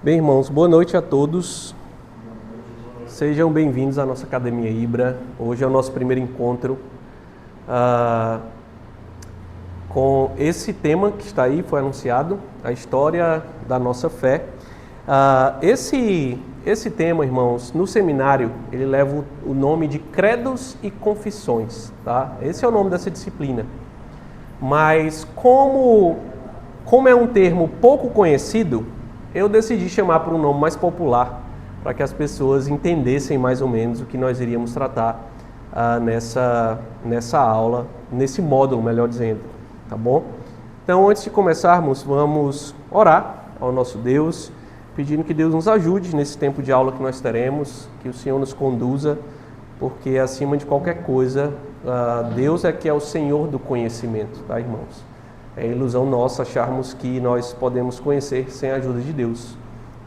Bem, irmãos, boa noite a todos. Sejam bem-vindos à nossa Academia Ibra. Hoje é o nosso primeiro encontro com esse tema que está aí, foi anunciado, a história da nossa fé. Esse tema, irmãos, no seminário, ele leva o nome de Credos e Confissões, tá? Esse é o nome dessa disciplina. Mas como é um termo pouco conhecido, eu decidi chamar por um nome mais popular, para que as pessoas entendessem mais ou menos o que nós iríamos tratar nessa aula, nesse módulo, melhor dizendo, tá bom? Então, antes de começarmos, vamos orar ao nosso Deus, pedindo que Deus nos ajude nesse tempo de aula que nós teremos, que o Senhor nos conduza, porque acima de qualquer coisa, Deus é que é o Senhor do conhecimento, tá, irmãos? É ilusão nossa acharmos que nós podemos conhecer sem a ajuda de Deus.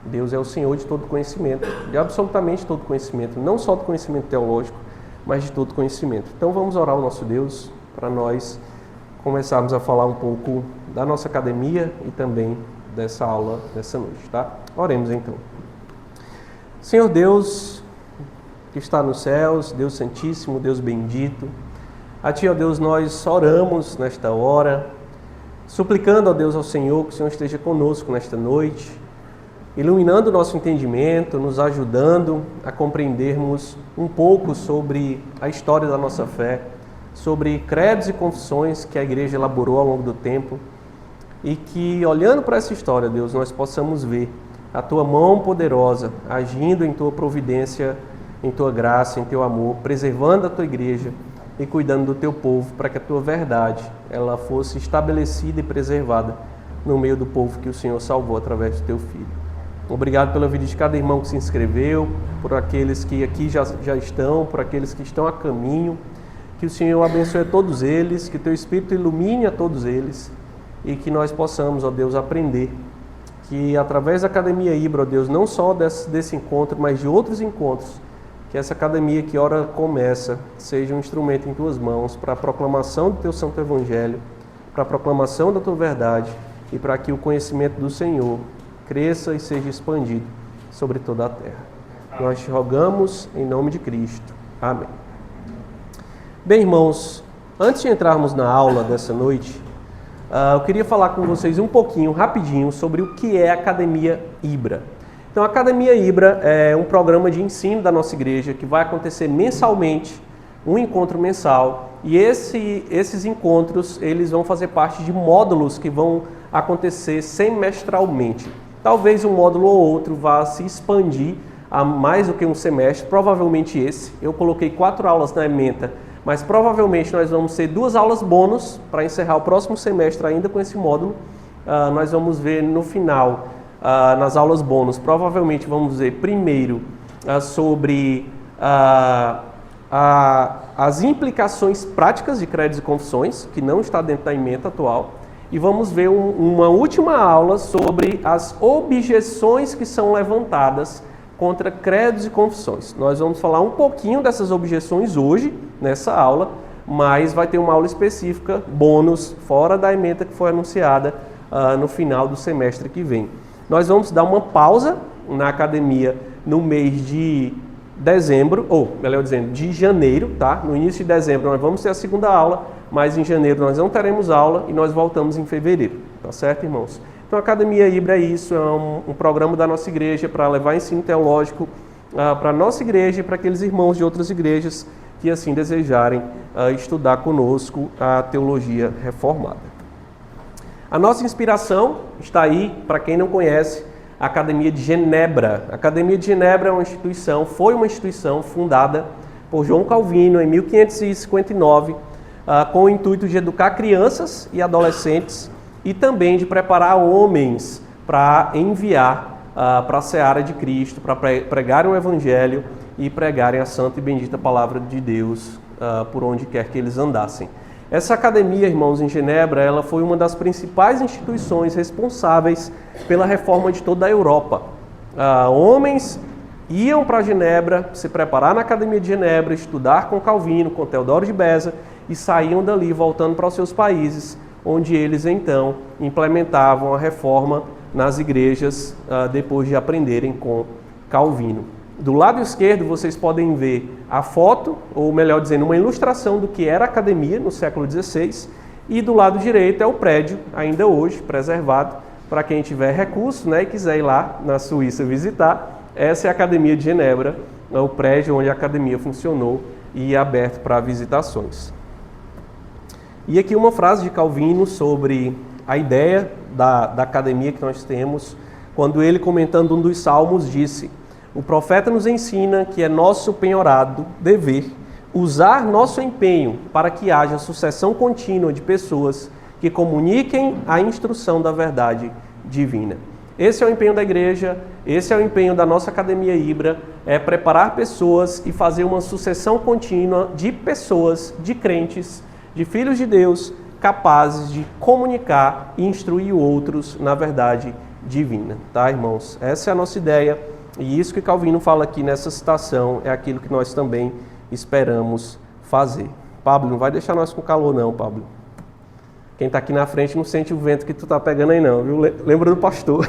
Deus é o Senhor de todo conhecimento, de absolutamente todo conhecimento, não só do conhecimento teológico, mas de todo conhecimento. Então vamos orar ao nosso Deus para nós começarmos a falar um pouco da nossa academia e também dessa aula dessa noite, tá? Oremos então. Senhor Deus, que está nos céus, Deus Santíssimo, Deus bendito, a Ti, ó Deus, nós oramos nesta hora, suplicando, ó Deus, ao Senhor, que o Senhor esteja conosco nesta noite, iluminando o nosso entendimento, nos ajudando a compreendermos um pouco sobre a história da nossa fé, sobre credos e confissões que a igreja elaborou ao longo do tempo, e que, olhando para essa história, Deus, nós possamos ver a Tua mão poderosa agindo em Tua providência, em Tua graça, em Teu amor, preservando a Tua igreja e cuidando do Teu povo, para que a Tua verdade ela fosse estabelecida e preservada no meio do povo que o Senhor salvou através do Teu Filho. Obrigado pela vida de cada irmão que se inscreveu, por aqueles que aqui já estão, por aqueles que estão a caminho. Que o Senhor abençoe a todos eles, que o Teu Espírito ilumine a todos eles e que nós possamos, ó Deus, aprender que através da Academia Ibra, ó Deus, não só desse encontro, mas de outros encontros, que essa academia que ora começa seja um instrumento em Tuas mãos para a proclamação do Teu Santo Evangelho, para a proclamação da Tua verdade e para que o conhecimento do Senhor cresça e seja expandido sobre toda a terra. Nós te rogamos em nome de Cristo. Amém. Bem, irmãos, antes de entrarmos na aula dessa noite, eu queria falar com vocês um pouquinho, rapidinho, sobre o que é a Academia Ibra. Então, a Academia Ibra é um programa de ensino da nossa igreja que vai acontecer mensalmente, um encontro mensal, e esses encontros eles vão fazer parte de módulos que vão acontecer semestralmente. Talvez um módulo ou outro vá se expandir a mais do que um semestre, provavelmente esse. Eu coloquei 4 aulas na ementa, mas provavelmente nós vamos ter 2 aulas bônus para encerrar o próximo semestre ainda com esse módulo. Nós vamos ver no final, nas aulas bônus, provavelmente vamos ver primeiro sobre as implicações práticas de credos e confissões, que não está dentro da ementa atual, e vamos ver uma última aula sobre as objeções que são levantadas contra credos e confissões. Nós vamos falar um pouquinho dessas objeções hoje, nessa aula, mas vai ter uma aula específica, bônus, fora da ementa que foi anunciada no final do semestre que vem. Nós vamos dar uma pausa na academia no mês de dezembro, ou melhor dizendo, de janeiro, tá? No início de dezembro nós vamos ter a segunda aula, mas em janeiro nós não teremos aula e nós voltamos em fevereiro, tá certo, irmãos? Então a Academia Ibra é isso, é um programa da nossa igreja para levar ensino teológico para a nossa igreja e para aqueles irmãos de outras igrejas que assim desejarem estudar conosco a teologia reformada. A nossa inspiração está aí, para quem não conhece, a Academia de Genebra. A Academia de Genebra foi uma instituição fundada por João Calvino em 1559, com o intuito de educar crianças e adolescentes e também de preparar homens para enviar para a seara de Cristo, para pregarem o Evangelho e pregarem a santa e bendita palavra de Deus por onde quer que eles andassem. Essa academia, irmãos, em Genebra, ela foi uma das principais instituições responsáveis pela reforma de toda a Europa. Homens iam para Genebra, se preparar na Academia de Genebra, estudar com Calvino, com Teodoro de Beza, e saíam dali voltando para os seus países, onde eles então implementavam a reforma nas igrejas depois de aprenderem com Calvino. Do lado esquerdo vocês podem ver a foto, ou melhor dizendo, uma ilustração do que era a academia no século XVI, e do lado direito é o prédio, ainda hoje preservado, para quem tiver recursos, né, e quiser ir lá na Suíça visitar. Essa é a Academia de Genebra, o prédio onde a academia funcionou e é aberto para visitações. E aqui uma frase de Calvino sobre a ideia da academia que nós temos, quando ele, comentando um dos salmos, disse: o profeta nos ensina que é nosso penhorado dever usar nosso empenho para que haja sucessão contínua de pessoas que comuniquem a instrução da verdade divina. Esse é o empenho da igreja, esse é o empenho da nossa Academia Ibra, é preparar pessoas e fazer uma sucessão contínua de pessoas, de crentes, de filhos de Deus, capazes de comunicar e instruir outros na verdade divina. Tá, irmãos? Essa é a nossa ideia, e isso que Calvino fala aqui nessa citação é aquilo que nós também esperamos fazer. Pablo, não vai deixar nós com calor não, Pablo. Quem está aqui na frente não sente o vento que tu está pegando aí não, viu? Lembra do pastor.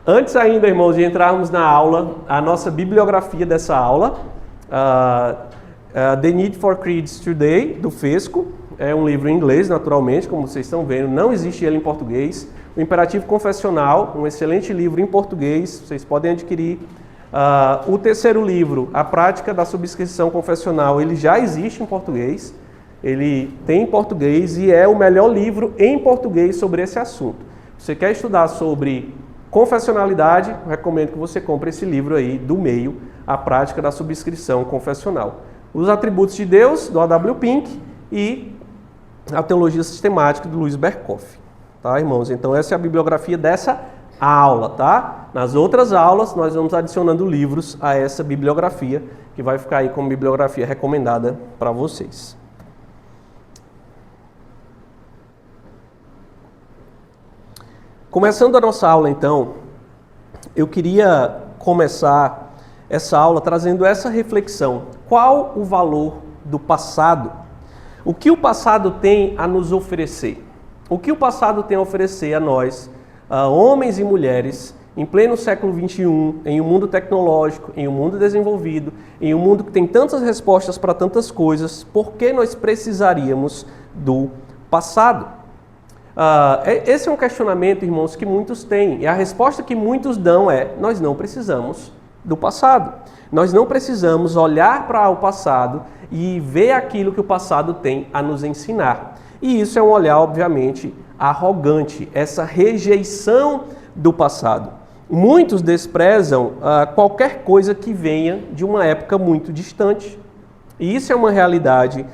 Antes ainda, irmãos, de entrarmos na aula, a nossa bibliografia dessa aula, The Need for Creeds Today, do Fesco, é um livro em inglês, naturalmente, como vocês estão vendo, não existe ele em português. O Imperativo Confessional, um excelente livro em português, vocês podem adquirir. O terceiro livro, A Prática da Subscrição Confessional, ele já existe em português. Ele tem em português e é o melhor livro em português sobre esse assunto. Você quer estudar sobre confessionalidade? Eu recomendo que você compre esse livro aí do meio, A Prática da Subscrição Confessional. Os Atributos de Deus, do A.W. Pink, e a Teologia Sistemática, do Luiz Berkoff. Tá, irmãos? Então essa é a bibliografia dessa aula, tá? Nas outras aulas nós vamos adicionando livros a essa bibliografia, que vai ficar aí como bibliografia recomendada para vocês. Começando a nossa aula, então, eu queria começar essa aula trazendo essa reflexão. Qual o valor do passado? O que o passado tem a nos oferecer? O que o passado tem a oferecer a nós, homens e mulheres, em pleno século XXI, em um mundo tecnológico, em um mundo desenvolvido, em um mundo que tem tantas respostas para tantas coisas, por que nós precisaríamos do passado? Esse é um questionamento, irmãos, que muitos têm. E a resposta que muitos dão é: nós não precisamos do passado. Nós não precisamos olhar para o passado e ver aquilo que o passado tem a nos ensinar. E isso é um olhar, obviamente, arrogante, essa rejeição do passado. Muitos desprezam qualquer coisa que venha de uma época muito distante. E isso é uma realidade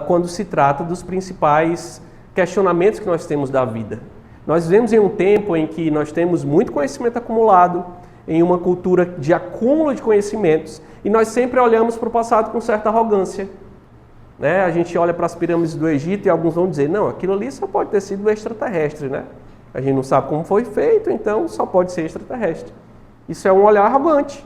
quando se trata dos principais questionamentos que nós temos da vida. Nós vivemos em um tempo em que nós temos muito conhecimento acumulado, em uma cultura de acúmulo de conhecimentos, e nós sempre olhamos para o passado com certa arrogância. Né? A gente olha para as pirâmides do Egito e alguns vão dizer: não, aquilo ali só pode ter sido extraterrestre, né? A gente não sabe como foi feito, então só pode ser extraterrestre. Isso é um olhar arrogante.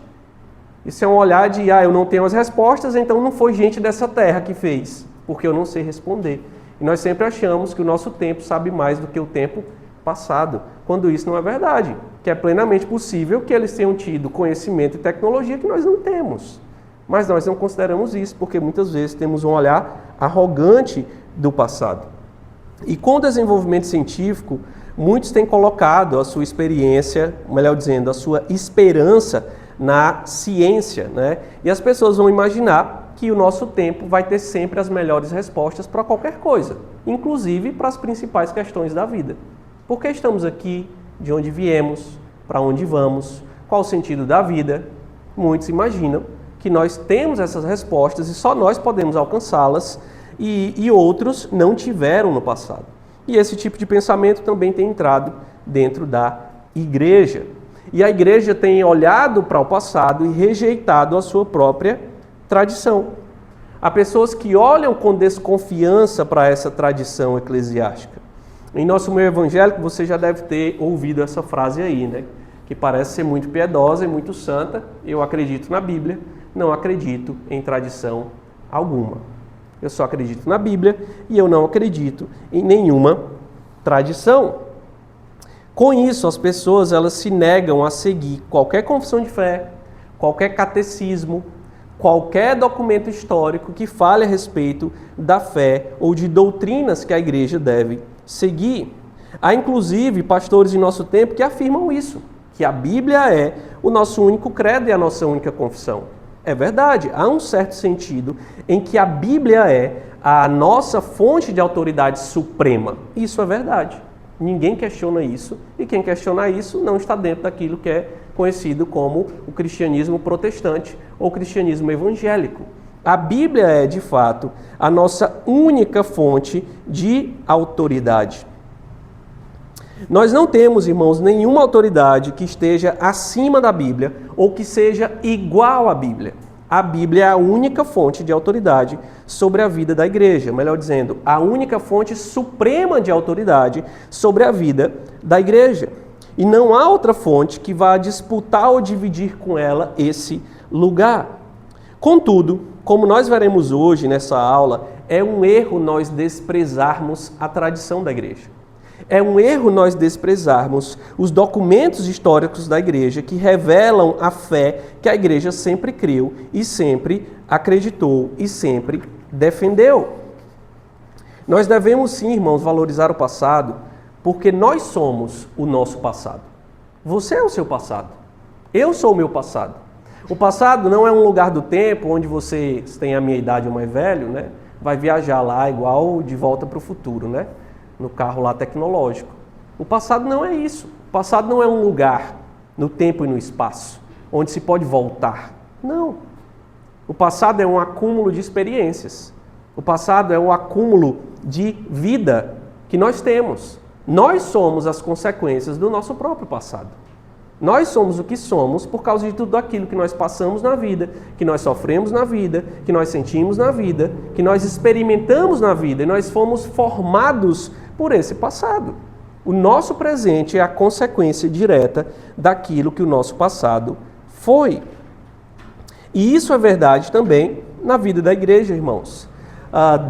Isso é um olhar de: eu não tenho as respostas, então não foi gente dessa terra que fez, porque eu não sei responder. E nós sempre achamos que o nosso tempo sabe mais do que o tempo passado, quando isso não é verdade, que é plenamente possível que eles tenham tido conhecimento e tecnologia que nós não temos. Mas nós não consideramos isso, porque muitas vezes temos um olhar arrogante do passado. E com o desenvolvimento científico, muitos têm colocado a sua experiência, melhor dizendo, a sua esperança na ciência, né? E as pessoas vão imaginar que o nosso tempo vai ter sempre as melhores respostas para qualquer coisa, inclusive para as principais questões da vida. Por que estamos aqui? De onde viemos? Para onde vamos? Qual o sentido da vida? Muitos imaginam que nós temos essas respostas e só nós podemos alcançá-las, e outros não tiveram no passado. E esse tipo de pensamento também tem entrado dentro da igreja. E a igreja tem olhado para o passado e rejeitado a sua própria tradição. Há pessoas que olham com desconfiança para essa tradição eclesiástica. Em nosso meio evangélico, você já deve ter ouvido essa frase aí, né? Que parece ser muito piedosa e muito santa. Eu acredito na Bíblia, não acredito em tradição alguma. Eu só acredito na Bíblia e eu não acredito em nenhuma tradição. Com isso, as pessoas elas se negam a seguir qualquer confissão de fé, qualquer catecismo, qualquer documento histórico que fale a respeito da fé ou de doutrinas que a igreja deve seguir. Há inclusive pastores em nosso tempo que afirmam isso, que a Bíblia é o nosso único credo e a nossa única confissão. É verdade, há um certo sentido em que a Bíblia é a nossa fonte de autoridade suprema. Isso é verdade. Ninguém questiona isso, e quem questiona isso não está dentro daquilo que é conhecido como o cristianismo protestante ou cristianismo evangélico. A Bíblia é, de fato, a nossa única fonte de autoridade. Nós não temos, irmãos, nenhuma autoridade que esteja acima da Bíblia ou que seja igual à Bíblia. A Bíblia é a única fonte de autoridade sobre a vida da igreja, melhor dizendo, a única fonte suprema de autoridade sobre a vida da igreja. E não há outra fonte que vá disputar ou dividir com ela esse lugar. Contudo, como nós veremos hoje nessa aula, é um erro nós desprezarmos a tradição da igreja. É um erro nós desprezarmos os documentos históricos da igreja que revelam a fé que a igreja sempre creu e sempre acreditou e sempre defendeu. Nós devemos sim, irmãos, valorizar o passado, porque nós somos o nosso passado. Você é o seu passado. Eu sou o meu passado. O passado não é um lugar do tempo onde você tem a minha idade ou mais velho, né? Vai viajar lá igual De Volta para o Futuro, né? No carro lá tecnológico. O passado não é isso. O passado não é um lugar no tempo e no espaço onde se pode voltar. Não. O passado é um acúmulo de experiências. O passado é um acúmulo de vida que nós temos. Nós somos as consequências do nosso próprio passado. Nós somos o que somos por causa de tudo aquilo que nós passamos na vida, que nós sofremos na vida, que nós sentimos na vida, que nós experimentamos na vida, e nós fomos formados por esse passado. O nosso presente é a consequência direta daquilo que o nosso passado foi. E isso é verdade também na vida da igreja, irmãos.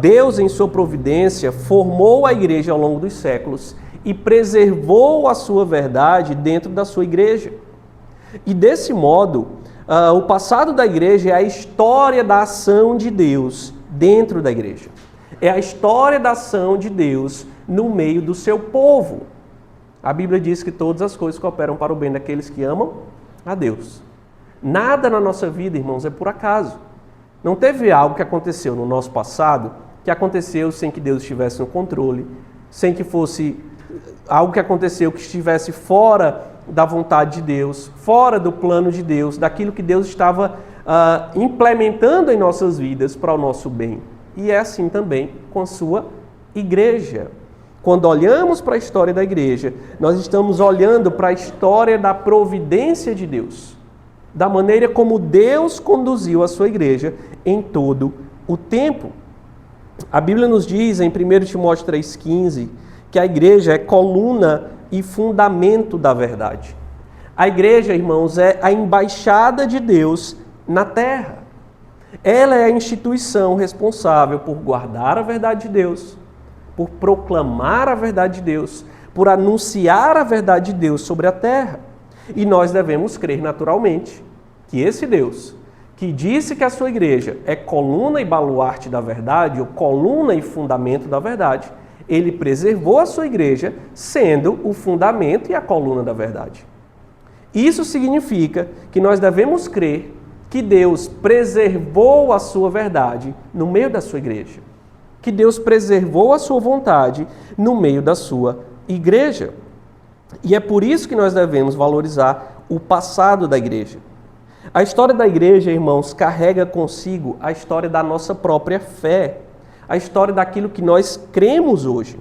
Deus, em sua providência, formou a igreja ao longo dos séculos e preservou a sua verdade dentro da sua igreja. E desse modo, o passado da igreja é a história da ação de Deus dentro da igreja. É a história da ação de Deus no meio do seu povo. A Bíblia diz que todas as coisas cooperam para o bem daqueles que amam a Deus. Nada na nossa vida, irmãos, é por acaso. Não teve algo que aconteceu no nosso passado que aconteceu sem que Deus estivesse no controle, sem que fosse algo que aconteceu que estivesse fora da vontade de Deus, fora do plano de Deus, daquilo que Deus estava implementando em nossas vidas para o nosso bem. E é assim também com a sua igreja. Quando olhamos para a história da igreja, nós estamos olhando para a história da providência de Deus, da maneira como Deus conduziu a sua igreja em todo o tempo. A Bíblia nos diz em 1 Timóteo 3,15 que a igreja é coluna e fundamento da verdade. A igreja, irmãos, é a embaixada de Deus na terra. Ela é a instituição responsável por guardar a verdade de Deus, por proclamar a verdade de Deus, por anunciar a verdade de Deus sobre a terra. E nós devemos crer naturalmente que esse Deus, que disse que a sua igreja é coluna e baluarte da verdade, ou coluna e fundamento da verdade, ele preservou a sua igreja sendo o fundamento e a coluna da verdade. Isso significa que nós devemos crer que Deus preservou a sua verdade no meio da sua igreja. Que Deus preservou a sua vontade no meio da sua igreja. E é por isso que nós devemos valorizar o passado da igreja. A história da igreja, irmãos, carrega consigo a história da nossa própria fé, a história daquilo que nós cremos hoje.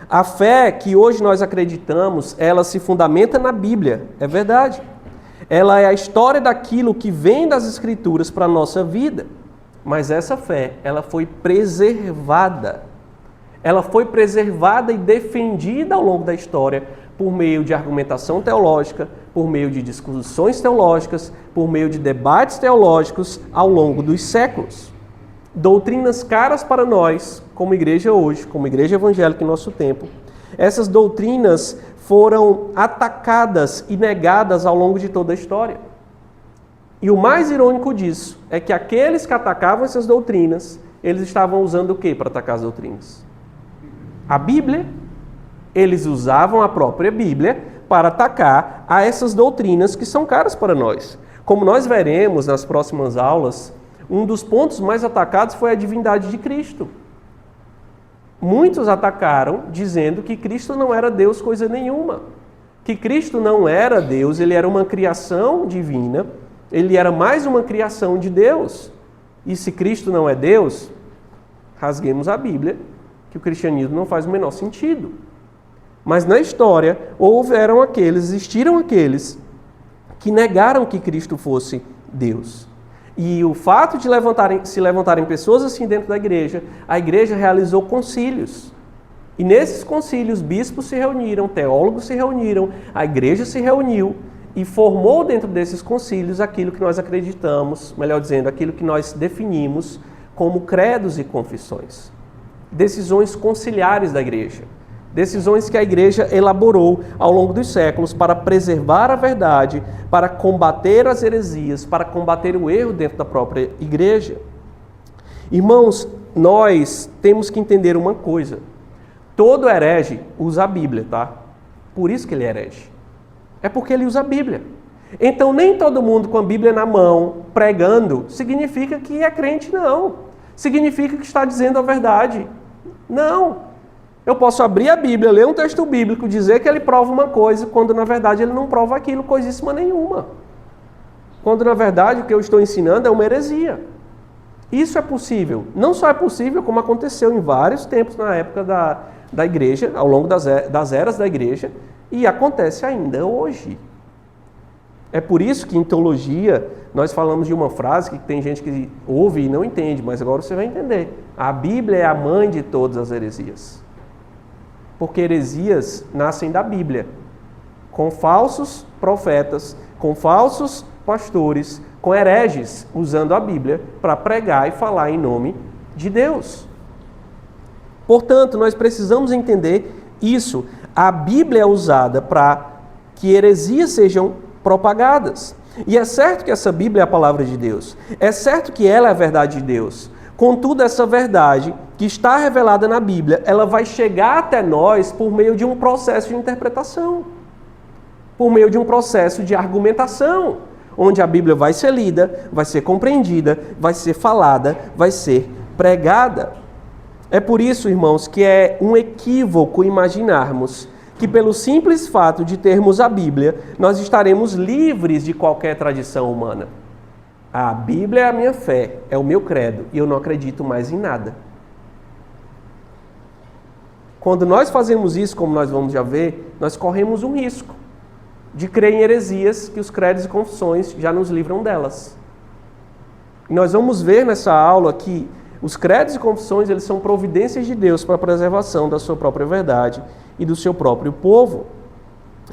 A fé que hoje nós acreditamos, ela se fundamenta na Bíblia, é verdade. Ela é a história daquilo que vem das Escrituras para a nossa vida. Mas essa fé, ela foi preservada. Ela foi preservada e defendida ao longo da história por meio de argumentação teológica, por meio de discussões teológicas, por meio de debates teológicos ao longo dos séculos. Doutrinas caras para nós, como igreja hoje, como igreja evangélica em nosso tempo, Essas doutrinas foram atacadas e negadas ao longo de toda a história. E o mais irônico disso é que aqueles que atacavam essas doutrinas, eles estavam usando o que para atacar as doutrinas? A Bíblia. Eles usavam a própria Bíblia para atacar a essas doutrinas que são caras para nós. Como nós veremos nas próximas aulas, um dos pontos mais atacados foi a divindade de Cristo. Muitos atacaram dizendo que Cristo não era Deus coisa nenhuma. Que Cristo não era Deus, ele era uma criação divina, ele era mais uma criação de Deus. E se Cristo não é Deus, rasguemos a Bíblia, que o cristianismo não faz o menor sentido. Mas na história, existiram aqueles que negaram que Cristo fosse Deus. E o fato de se levantarem pessoas assim dentro da igreja, a igreja realizou concílios. E nesses concílios, bispos se reuniram, teólogos se reuniram, a igreja se reuniu e formou dentro desses concílios aquilo que nós acreditamos, melhor dizendo, aquilo que nós definimos como credos e confissões. Decisões conciliares da igreja. Decisões que a igreja elaborou ao longo dos séculos para preservar a verdade, para combater as heresias, para combater o erro dentro da própria igreja. Irmãos, nós temos que entender uma coisa. Todo herege usa a Bíblia, tá? Por isso que ele é herege. É porque ele usa a Bíblia. Então, nem todo mundo com a Bíblia na mão, pregando, significa que é crente, não. Significa que está dizendo a verdade. Não. Eu posso abrir a Bíblia, ler um texto bíblico, dizer que ele prova uma coisa, quando na verdade ele não prova aquilo, coisíssima nenhuma. Quando na verdade o que eu estou ensinando é uma heresia. Isso é possível. Não só é possível, como aconteceu em vários tempos na época da igreja, ao longo das eras da igreja, e acontece ainda hoje. É por isso que em teologia nós falamos de uma frase que tem gente que ouve e não entende, mas agora você vai entender. A Bíblia é a mãe de todas as heresias. Porque heresias nascem da Bíblia, com falsos profetas, com falsos pastores, com hereges usando a Bíblia para pregar e falar em nome de Deus. Portanto, nós precisamos entender isso. A Bíblia é usada para que heresias sejam propagadas. E é certo que essa Bíblia é a palavra de Deus. É certo que ela é a verdade de Deus. Contudo, essa verdade que está revelada na Bíblia, ela vai chegar até nós por meio de um processo de interpretação, por meio de um processo de argumentação, onde a Bíblia vai ser lida, vai ser compreendida, vai ser falada, vai ser pregada. É por isso, irmãos, que é um equívoco imaginarmos que pelo simples fato de termos a Bíblia, nós estaremos livres de qualquer tradição humana. A Bíblia é a minha fé, é o meu credo, e eu não acredito mais em nada. Quando nós fazemos isso, como nós vamos já ver, nós corremos um risco de crer em heresias que os credos e confissões já nos livram delas. E nós vamos ver nessa aula que os credos e confissões, eles são providências de Deus para a preservação da sua própria verdade e do seu próprio povo.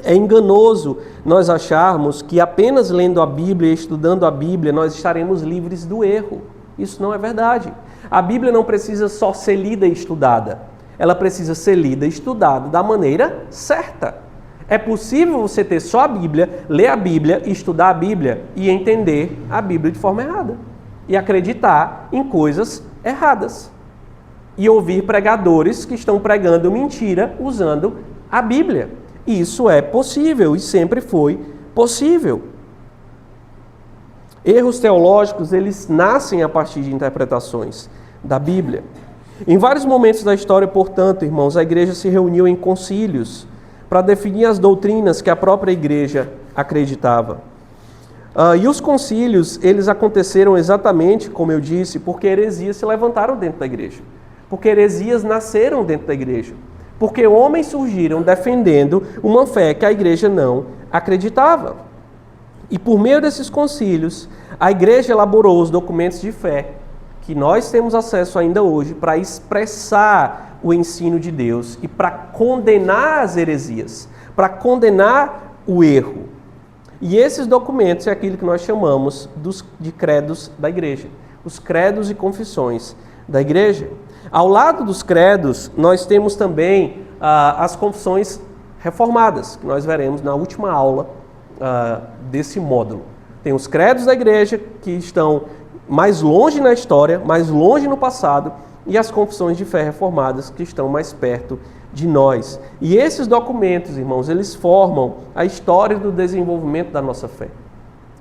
É enganoso nós acharmos que apenas lendo a Bíblia e estudando a Bíblia nós estaremos livres do erro. Isso não é verdade. A Bíblia não precisa só ser lida e estudada. Ela precisa ser lida e estudada da maneira certa. É possível você ter só a Bíblia, ler a Bíblia, estudar a Bíblia e entender a Bíblia de forma errada. E acreditar em coisas erradas. E ouvir pregadores que estão pregando mentira usando a Bíblia. Isso é possível e sempre foi possível. Erros teológicos, eles nascem a partir de interpretações da Bíblia. Em vários momentos da história, portanto, irmãos, a igreja se reuniu em concílios para definir as doutrinas que a própria igreja acreditava. E os concílios, eles aconteceram exatamente, como eu disse, porque heresias se levantaram dentro da igreja. Porque heresias nasceram dentro da igreja. Porque homens surgiram defendendo uma fé que a igreja não acreditava. E por meio desses concílios, a igreja elaborou os documentos de fé que nós temos acesso ainda hoje para expressar o ensino de Deus e para condenar as heresias, para condenar o erro. E esses documentos é aquilo que nós chamamos de credos da igreja, os credos e confissões da igreja. Ao lado dos credos, nós temos também as confissões reformadas, que nós veremos na última aula desse módulo. Tem os credos da igreja, que estão mais longe na história, mais longe no passado, e as confissões de fé reformadas, que estão mais perto de nós. E esses documentos, irmãos, eles formam a história do desenvolvimento da nossa fé.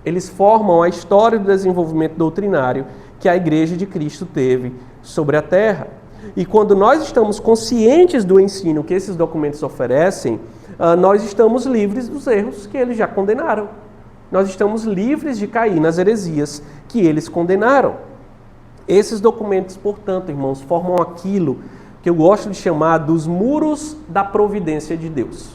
Eles formam a história do desenvolvimento doutrinário que a Igreja de Cristo teve sobre a terra. E quando nós estamos conscientes do ensino que esses documentos oferecem, nós estamos livres dos erros que eles já condenaram. Nós estamos livres de cair nas heresias que eles condenaram. Esses documentos, portanto, irmãos, formam aquilo que eu gosto de chamar dos muros da providência de Deus,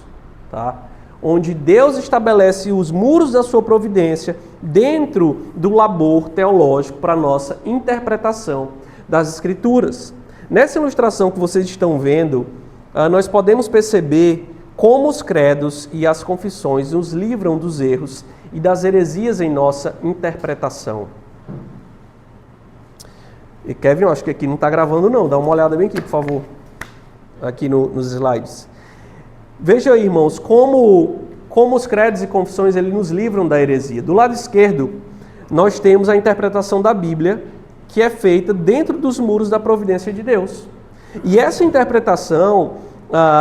tá? Onde Deus estabelece os muros da sua providência dentro do labor teológico para a nossa interpretação das Escrituras. Nessa ilustração que vocês estão vendo, nós podemos perceber como os credos e as confissões nos livram dos erros e das heresias em nossa interpretação. E Kevin, eu acho que aqui não está gravando não, dá uma olhada bem aqui, por favor, aqui nos slides. Veja aí, irmãos, como os credos e confissões eles nos livram da heresia. Do lado esquerdo, nós temos a interpretação da Bíblia, que é feita dentro dos muros da providência de Deus. E essa interpretação,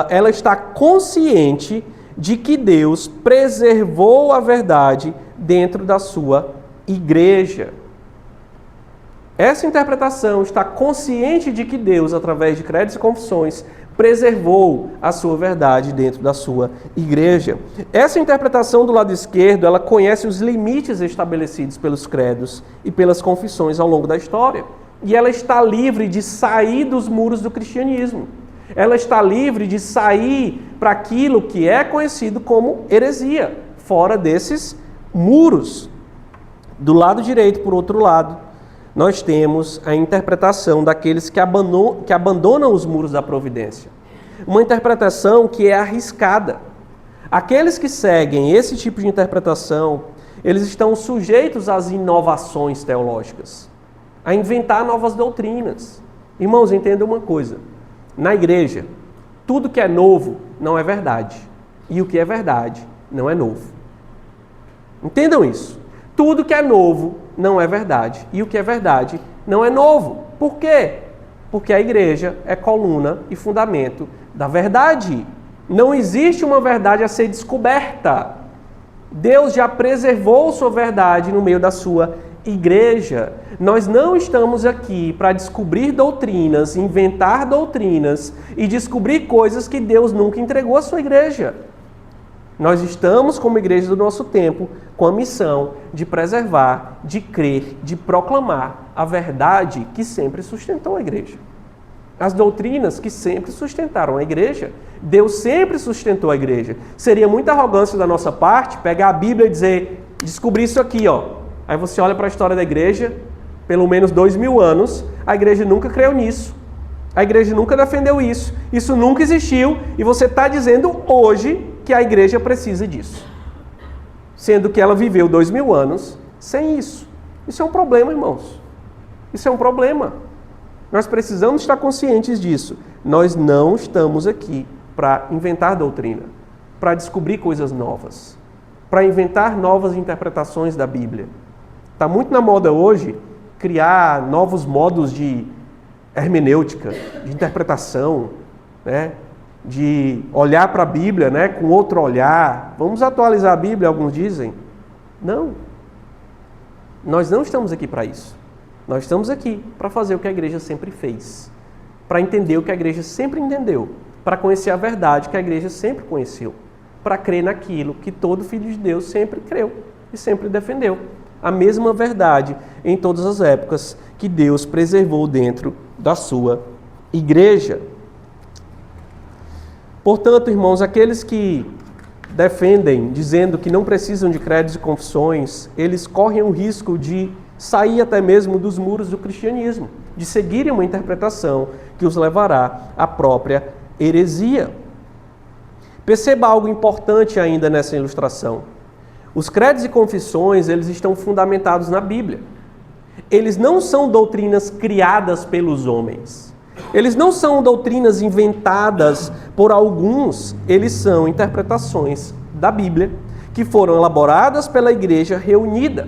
ela está consciente de que Deus preservou a verdade dentro da sua igreja. Essa interpretação está consciente de que Deus, através de credos e confissões, preservou a sua verdade dentro da sua igreja. Essa interpretação do lado esquerdo, ela conhece os limites estabelecidos pelos credos e pelas confissões ao longo da história. E ela está livre de sair dos muros do cristianismo. Ela está livre de sair para aquilo que é conhecido como heresia, fora desses muros. Do lado direito, por outro lado, nós temos a interpretação daqueles que abandonam os muros da providência. Uma interpretação que é arriscada. Aqueles que seguem esse tipo de interpretação, eles estão sujeitos às inovações teológicas, a inventar novas doutrinas. Irmãos, entendam uma coisa. Na igreja, tudo que é novo não é verdade. E o que é verdade não é novo. Entendam isso. Tudo que é novo não é verdade. E o que é verdade não é novo. Por quê? Porque a igreja é coluna e fundamento da verdade. Não existe uma verdade a ser descoberta. Deus já preservou sua verdade no meio da sua igreja. Nós não estamos aqui para descobrir doutrinas, inventar doutrinas e descobrir coisas que Deus nunca entregou à sua igreja. Nós estamos, como igreja do nosso tempo, com a missão de preservar, de crer, de proclamar a verdade que sempre sustentou a igreja. As doutrinas que sempre sustentaram a igreja, Deus sempre sustentou a igreja. Seria muita arrogância da nossa parte pegar a Bíblia e dizer, descobri isso aqui, ó. Aí você olha para a história da igreja, pelo menos 2000 anos, a igreja nunca creu nisso. A igreja nunca defendeu isso. Isso nunca existiu e você está dizendo hoje que a igreja precisa disso. Sendo que ela viveu 2000 anos sem isso. Isso é um problema, irmãos. Isso é um problema. Nós precisamos estar conscientes disso. Nós não estamos aqui para inventar doutrina, para descobrir coisas novas, para inventar novas interpretações da Bíblia. Está muito na moda hoje criar novos modos de hermenêutica, de interpretação, né? De olhar para a Bíblia, né? Com outro olhar. Vamos atualizar a Bíblia, alguns dizem. Não. Nós não estamos aqui para isso. Nós estamos aqui para fazer o que a igreja sempre fez, para entender o que a igreja sempre entendeu, para conhecer a verdade que a igreja sempre conheceu, para crer naquilo que todo filho de Deus sempre creu e sempre defendeu. A mesma verdade em todas as épocas que Deus preservou dentro da sua igreja. Portanto, irmãos, aqueles que defendem, dizendo que não precisam de credos e confissões, eles correm o risco de sair até mesmo dos muros do cristianismo, de seguirem uma interpretação que os levará à própria heresia. Perceba algo importante ainda nessa ilustração. Os credos e confissões, eles estão fundamentados na Bíblia. Eles não são doutrinas criadas pelos homens. Eles não são doutrinas inventadas por alguns, eles são interpretações da Bíblia que foram elaboradas pela igreja reunida.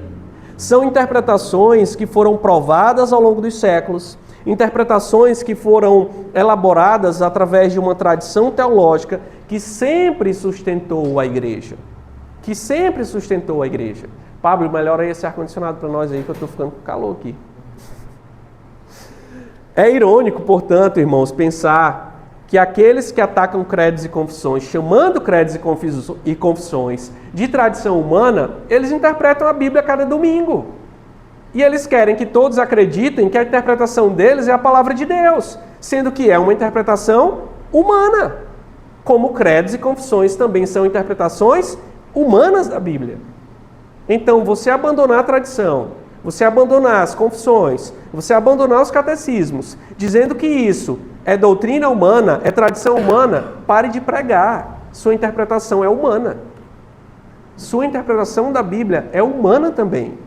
São interpretações que foram provadas ao longo dos séculos, interpretações que foram elaboradas através de uma tradição teológica que sempre sustentou a igreja. Pablo, melhora aí esse ar-condicionado para nós aí, que eu estou ficando com calor aqui. É irônico, portanto, irmãos, pensar que aqueles que atacam credos e confissões, chamando credos e confissões de tradição humana, eles interpretam a Bíblia a cada domingo. E eles querem que todos acreditem que a interpretação deles é a palavra de Deus, sendo que é uma interpretação humana. Como credos e confissões também são interpretações humanas da Bíblia. Então, você abandonar a tradição, você abandonar as confissões, você abandonar os catecismos, dizendo que isso é doutrina humana, é tradição humana, pare de pregar. Sua interpretação é humana. Sua interpretação da Bíblia é humana também.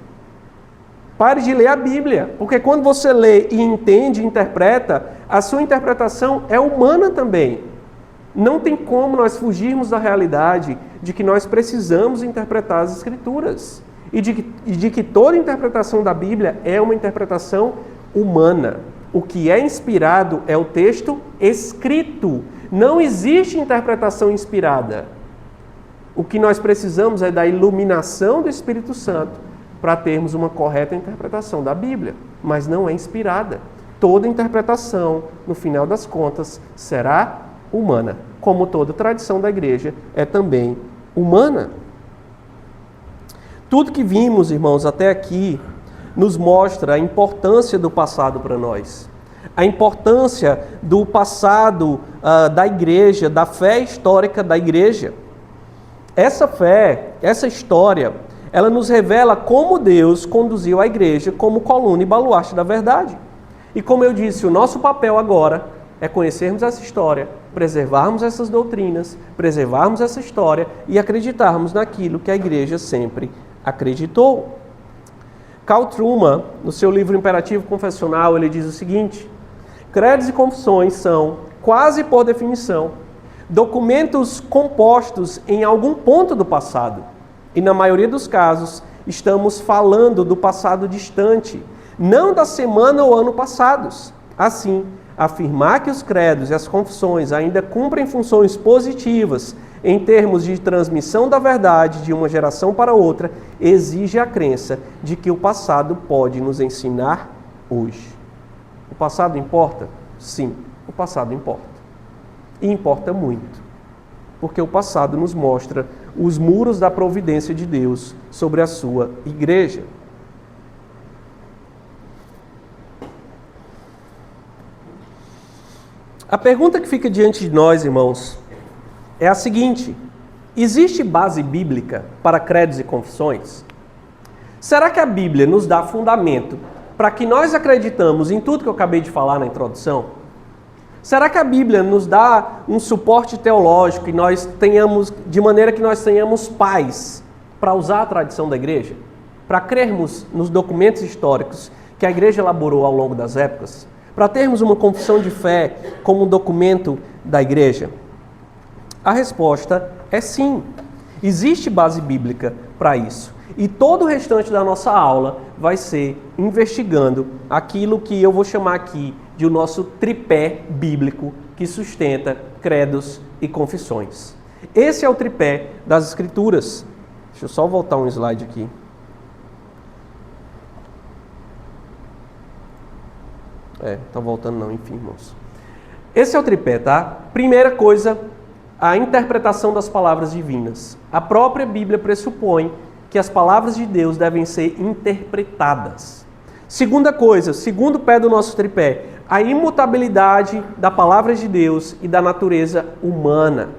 Pare de ler a Bíblia, porque quando você lê e entende e interpreta, a sua interpretação é humana também. Não tem como nós fugirmos da realidade de que nós precisamos interpretar as Escrituras e de que toda interpretação da Bíblia é uma interpretação humana. O que é inspirado é o texto escrito. Não existe interpretação inspirada. O que nós precisamos é da iluminação do Espírito Santo para termos uma correta interpretação da Bíblia, mas não é inspirada. Toda interpretação, no final das contas, será humana, como toda tradição da igreja é também humana. Tudo que vimos, irmãos, até aqui, nos mostra a importância do passado para nós. A importância do passado da igreja, da fé histórica da igreja. Essa fé, essa história, ela nos revela como Deus conduziu a igreja como coluna e baluarte da verdade. E como eu disse, o nosso papel agora é conhecermos essa história, preservarmos essas doutrinas, preservarmos essa história e acreditarmos naquilo que a igreja sempre acreditou. Carl Trueman, no seu livro Imperativo Confessional, ele diz o seguinte: credos e confissões são, quase por definição, documentos compostos em algum ponto do passado. E na maioria dos casos, estamos falando do passado distante, não da semana ou ano passados. Assim, afirmar que os credos e as confissões ainda cumprem funções positivas em termos de transmissão da verdade de uma geração para outra, exige a crença de que o passado pode nos ensinar hoje. O passado importa? Sim, o passado importa. E importa muito, porque o passado nos mostra os muros da providência de Deus sobre a sua igreja. A pergunta que fica diante de nós, irmãos, é a seguinte: existe base bíblica para credos e confissões? Será que a Bíblia nos dá fundamento para que nós acreditamos em tudo que eu acabei de falar na introdução? Será que a Bíblia nos dá um suporte teológico e nós tenhamos, de maneira que nós tenhamos paz para usar a tradição da igreja? Para crermos nos documentos históricos que a igreja elaborou ao longo das épocas? Para termos uma confissão de fé como um documento da igreja? A resposta é sim. Existe base bíblica para isso. E todo o restante da nossa aula vai ser investigando aquilo que eu vou chamar aqui de o nosso tripé bíblico que sustenta credos e confissões. Esse é o tripé das Escrituras. Deixa eu só voltar um slide aqui. Tá voltando não, enfim, irmãos. Esse é o tripé, tá? Primeira coisa, a interpretação das palavras divinas. A própria Bíblia pressupõe que as palavras de Deus devem ser interpretadas. Segunda coisa, segundo pé do nosso tripé, a imutabilidade da palavra de Deus e da natureza humana.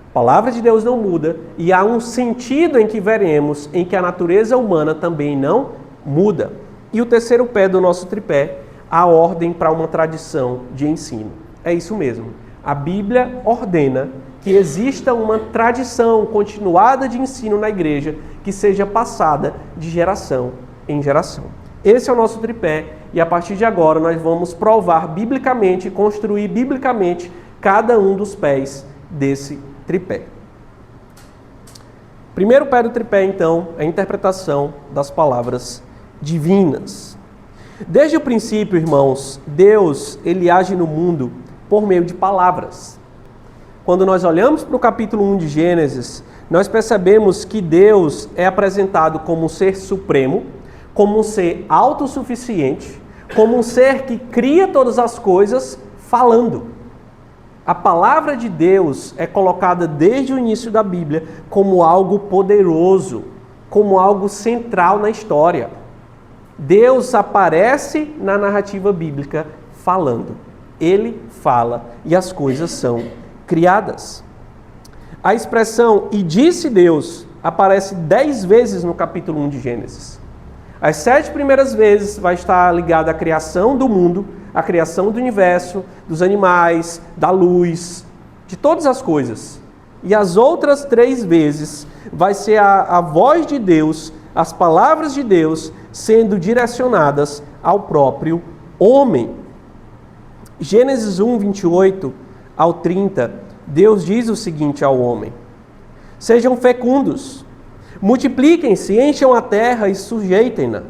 A palavra de Deus não muda e há um sentido em que veremos em que a natureza humana também não muda. E o terceiro pé do nosso tripé, a ordem para uma tradição de ensino. É isso mesmo. A Bíblia ordena que exista uma tradição continuada de ensino na igreja que seja passada de geração em geração. Esse é o nosso tripé, e a partir de agora nós vamos provar biblicamente, construir biblicamente cada um dos pés desse tripé. Primeiro pé do tripé, então, é a interpretação das palavras divinas. Desde o princípio, irmãos, Deus, ele age no mundo por meio de palavras. Quando nós olhamos para o capítulo 1 de Gênesis, nós percebemos que Deus é apresentado como um ser supremo, como um ser autossuficiente, como um ser que cria todas as coisas falando. A palavra de Deus é colocada desde o início da Bíblia como algo poderoso, como algo central na história. Deus aparece na narrativa bíblica falando. Ele fala e as coisas são criadas. A expressão "e disse Deus" aparece 10 vezes no capítulo 1 de Gênesis. As 7 primeiras vezes vai estar ligada à criação do mundo, à criação do universo, dos animais, da luz, de todas as coisas. E as outras 3 vezes vai ser a voz de Deus, as palavras de Deus sendo direcionadas ao próprio homem. Gênesis 1, 28 ao 30, Deus diz o seguinte ao homem: sejam fecundos, multipliquem-se, encham a terra e sujeitem-na.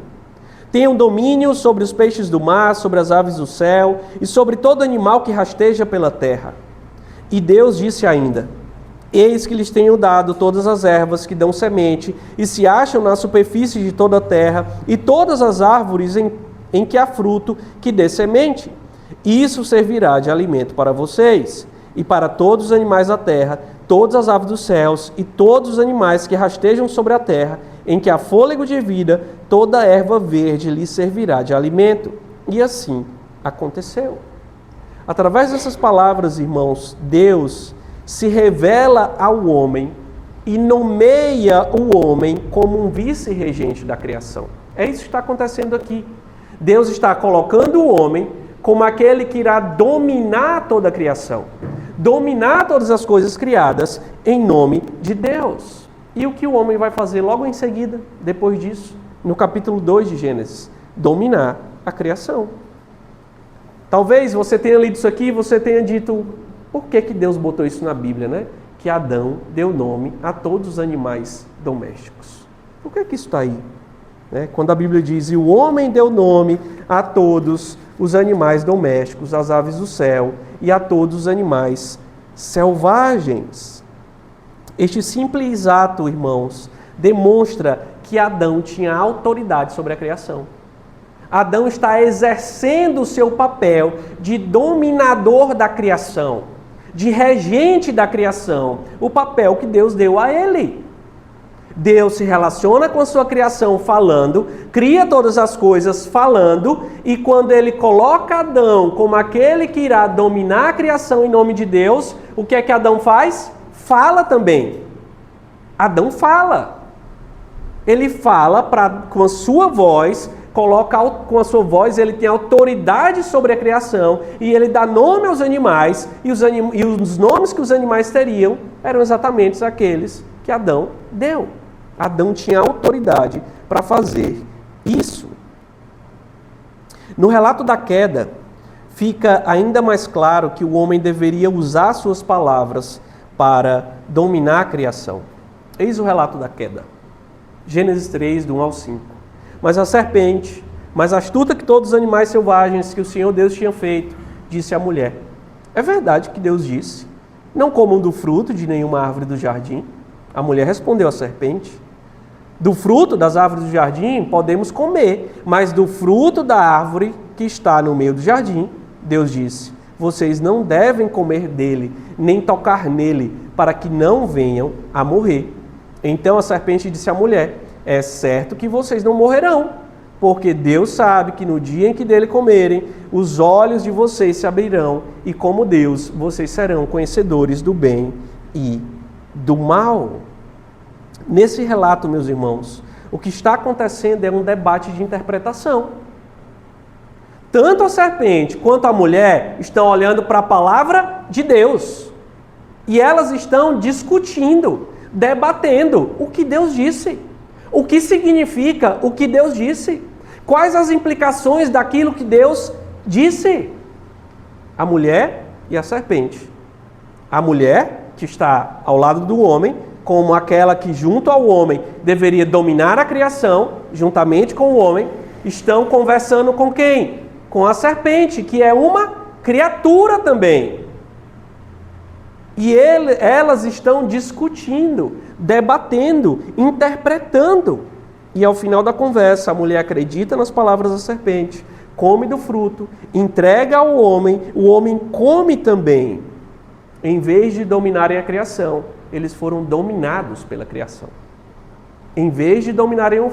Tenham domínio sobre os peixes do mar, sobre as aves do céu e sobre todo animal que rasteja pela terra. E Deus disse ainda: eis que lhes tenho dado todas as ervas que dão semente e se acham na superfície de toda a terra, e todas as árvores em que há fruto que dê semente. Isso servirá de alimento para vocês e para todos os animais da terra, todas as aves dos céus e todos os animais que rastejam sobre a terra, em que há fôlego de vida, toda erva verde lhes servirá de alimento. E assim aconteceu. Através dessas palavras, irmãos, Deus se revela ao homem e nomeia o homem como um vice-regente da criação. É isso que está acontecendo aqui. Deus está colocando o homem como aquele que irá dominar toda a criação, dominar todas as coisas criadas em nome de Deus. E o que o homem vai fazer logo em seguida, depois disso, no capítulo 2 de Gênesis? Dominar a criação. Talvez você tenha lido isso aqui e você tenha dito: por que Deus botou isso na Bíblia, né? Que Adão deu nome a todos os animais domésticos. Por que isso está aí? Quando a Bíblia diz: e o homem deu nome a todos os animais domésticos, às aves do céu e a todos os animais selvagens. Este simples ato, irmãos, demonstra que Adão tinha autoridade sobre a criação. Adão está exercendo o seu papel de dominador da criação, de regente da criação, o papel que Deus deu a ele. Deus se relaciona com a sua criação falando, cria todas as coisas falando, e quando ele coloca Adão como aquele que irá dominar a criação em nome de Deus, o que é que Adão faz? Fala também. Adão fala. Ele fala com a sua voz, com a sua voz, ele tem autoridade sobre a criação, e ele dá nome aos animais, e os nomes que os animais teriam eram exatamente aqueles que Adão deu. Adão tinha autoridade para fazer isso. No relato da queda, fica ainda mais claro que o homem deveria usar suas palavras para dominar a criação. Eis o relato da queda. Gênesis 3, do 1 ao 5. Mas a serpente, mais astuta que todos os animais selvagens que o Senhor Deus tinha feito, disse à mulher: é verdade que Deus disse: não comam do fruto de nenhuma árvore do jardim? A mulher respondeu à serpente: do fruto das árvores do jardim podemos comer, mas do fruto da árvore que está no meio do jardim, Deus disse: vocês não devem comer dele, nem tocar nele, para que não venham a morrer. Então a serpente disse à mulher: é certo que vocês não morrerão, porque Deus sabe que no dia em que dele comerem, os olhos de vocês se abrirão, e como Deus, vocês serão conhecedores do bem e do mal. Nesse relato, meus irmãos, o que está acontecendo é um debate de interpretação. Tanto a serpente quanto a mulher estão olhando para a palavra de Deus. E elas estão discutindo, debatendo o que Deus disse. O que significa o que Deus disse? Quais as implicações daquilo que Deus disse? A mulher e a serpente. A mulher, que está ao lado do homem, como aquela que junto ao homem deveria dominar a criação, juntamente com o homem, estão conversando com quem? Com a serpente, que é uma criatura também. E elas estão discutindo, debatendo, interpretando. E ao final da conversa, a mulher acredita nas palavras da serpente, come do fruto, entrega ao homem, o homem come também. Em vez de dominarem a criação, eles foram dominados pela criação. Em vez de dominarem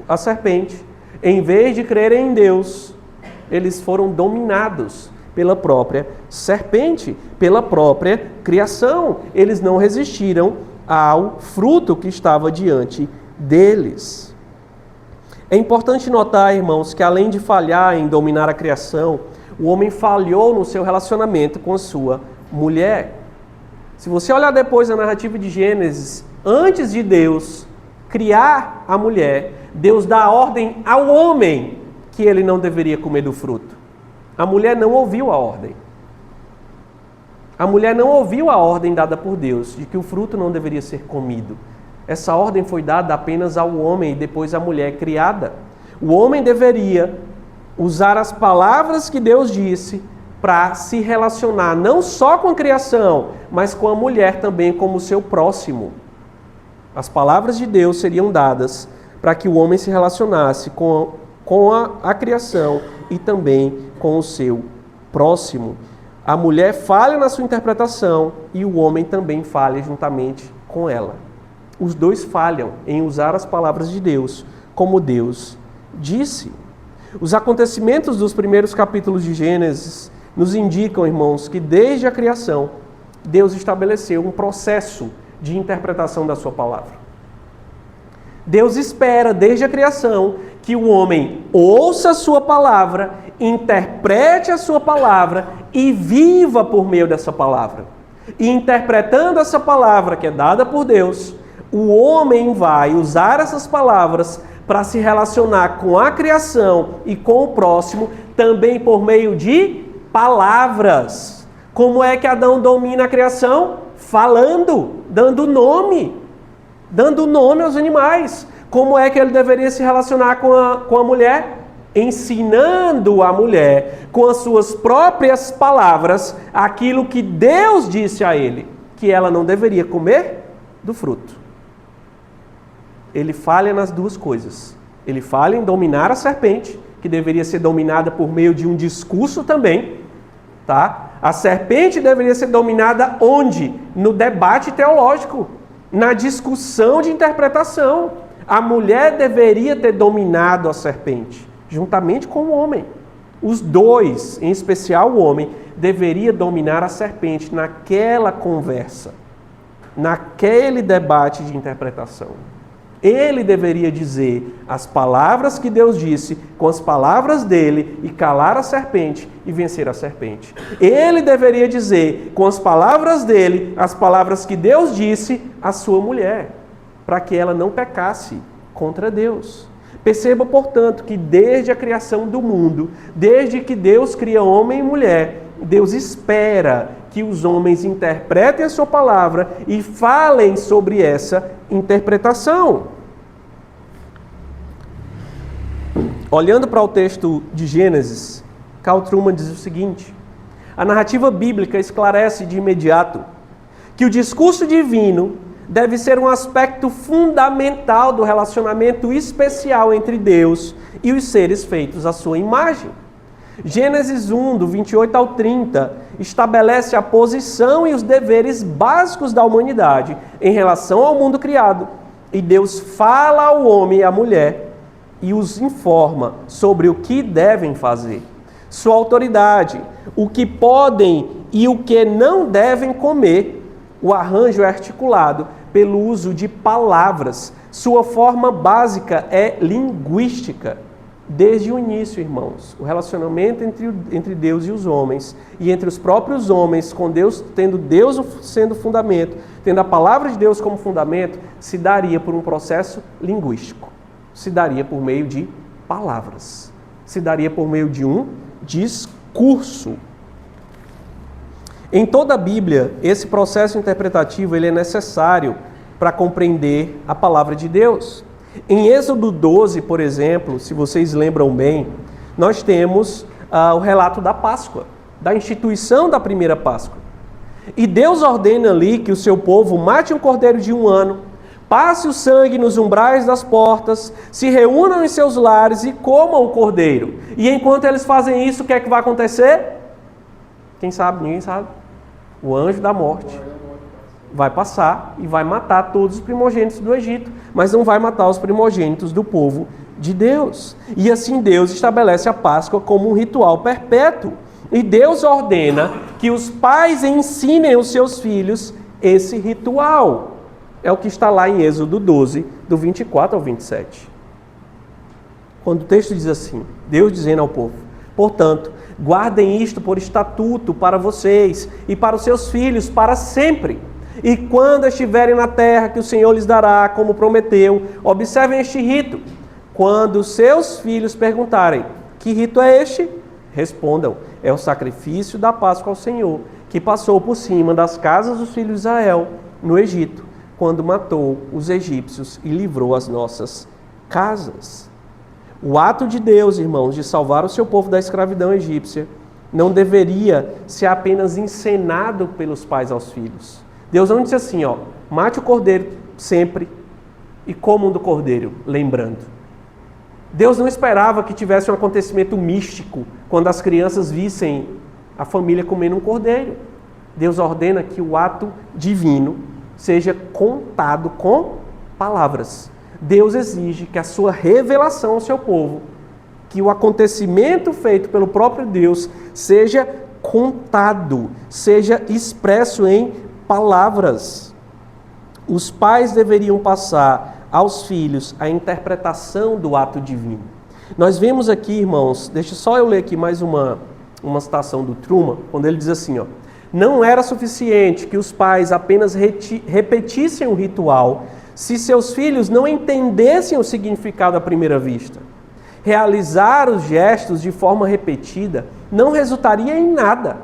a serpente, em vez de crerem em Deus, eles foram dominados pela própria serpente, pela própria criação. Eles não resistiram ao fruto que estava diante deles. É importante notar, irmãos, que além de falhar em dominar a criação, o homem falhou no seu relacionamento com a sua mulher. Se você olhar depois a narrativa de Gênesis, antes de Deus criar a mulher, Deus dá ordem ao homem que ele não deveria comer do fruto. A mulher não ouviu a ordem. A mulher não ouviu a ordem dada por Deus de que o fruto não deveria ser comido. Essa ordem foi dada apenas ao homem e depois à mulher criada. O homem deveria usar as palavras que Deus disse para se relacionar não só com a criação, mas com a mulher também como seu próximo. As palavras de Deus seriam dadas para que o homem se relacionasse com a criação e também com o seu próximo. A mulher falha na sua interpretação e o homem também falha juntamente com ela. Os dois falham em usar as palavras de Deus como Deus disse. Os acontecimentos dos primeiros capítulos de Gênesis nos indicam, irmãos, que desde a criação, Deus estabeleceu um processo de interpretação da sua palavra. Deus espera, desde a criação, que o homem ouça a sua palavra, interprete a sua palavra e viva por meio dessa palavra. E interpretando essa palavra que é dada por Deus, o homem vai usar essas palavras para se relacionar com a criação e com o próximo, também por meio de palavras. Como é que Adão domina a criação? Falando, dando nome aos animais. Como é que ele deveria se relacionar com a mulher? Ensinando a mulher, com as suas próprias palavras, aquilo que Deus disse a ele, que ela não deveria comer do fruto. Ele falha nas duas coisas. Ele falha em dominar a serpente, que deveria ser dominada por meio de um discurso também, tá? A serpente deveria ser dominada onde? No debate teológico, na discussão de interpretação. A mulher deveria ter dominado a serpente, juntamente com o homem. Os dois, em especial o homem, deveria dominar a serpente naquela conversa, naquele debate de interpretação. Ele deveria dizer as palavras que Deus disse com as palavras dele e calar a serpente e vencer a serpente. Ele deveria dizer com as palavras dele as palavras que Deus disse à sua mulher, para que ela não pecasse contra Deus. Perceba, portanto, que desde a criação do mundo, desde que Deus cria homem e mulher, Deus espera que os homens interpretem a sua palavra e falem sobre essa interpretação. Olhando para o texto de Gênesis, Carl Trueman diz o seguinte: a narrativa bíblica esclarece de imediato que o discurso divino deve ser um aspecto fundamental do relacionamento especial entre Deus e os seres feitos à sua imagem. Gênesis 1, do 28 ao 30, estabelece a posição e os deveres básicos da humanidade em relação ao mundo criado. E Deus fala ao homem e à mulher e os informa sobre o que devem fazer, sua autoridade, o que podem e o que não devem comer. O arranjo é articulado pelo uso de palavras. Sua forma básica é linguística. Desde o início, irmãos, o relacionamento entre Deus e os homens, e entre os próprios homens, com Deus, tendo Deus sendo fundamento, tendo a palavra de Deus como fundamento, se daria por um processo linguístico. Se daria por meio de palavras. Se daria por meio de um discurso. Em toda a Bíblia, esse processo interpretativo ele é necessário para compreender a palavra de Deus. Em Êxodo 12, por exemplo, se vocês lembram bem, nós temos o relato da Páscoa, da instituição da primeira Páscoa. E Deus ordena ali que o seu povo mate um cordeiro de 1 ano, passe o sangue nos umbrais das portas, se reúnam em seus lares e comam o cordeiro. E enquanto eles fazem isso, o que é que vai acontecer? Quem sabe? Ninguém sabe. O anjo da morte vai passar e vai matar todos os primogênitos do Egito, mas não vai matar os primogênitos do povo de Deus. E assim Deus estabelece a Páscoa como um ritual perpétuo. E Deus ordena que os pais ensinem os seus filhos esse ritual. É o que está lá em Êxodo 12, do 24 ao 27. Quando o texto diz assim, Deus dizendo ao povo: portanto, guardem isto por estatuto para vocês e para os seus filhos para sempre. E quando estiverem na terra que o Senhor lhes dará, como prometeu, observem este rito. Quando seus filhos perguntarem: que rito é este? Respondam: é o sacrifício da Páscoa ao Senhor, que passou por cima das casas dos filhos de Israel no Egito, quando matou os egípcios e livrou as nossas casas. O ato de Deus, irmãos, de salvar o seu povo da escravidão egípcia, não deveria ser apenas encenado pelos pais aos filhos. Deus não disse assim, mate o cordeiro sempre e comam do cordeiro, lembrando. Deus não esperava que tivesse um acontecimento místico quando as crianças vissem a família comendo um cordeiro. Deus ordena que o ato divino seja contado com palavras. Deus exige que a sua revelação ao seu povo, que o acontecimento feito pelo próprio Deus seja contado, seja expresso em palavras. Os pais deveriam passar aos filhos a interpretação do ato divino. Nós vemos aqui, irmãos, deixa só eu ler aqui mais uma citação do Truman, quando ele diz assim, não era suficiente que os pais apenas repetissem o ritual se seus filhos não entendessem o significado à primeira vista. Realizar os gestos de forma repetida não resultaria em nada.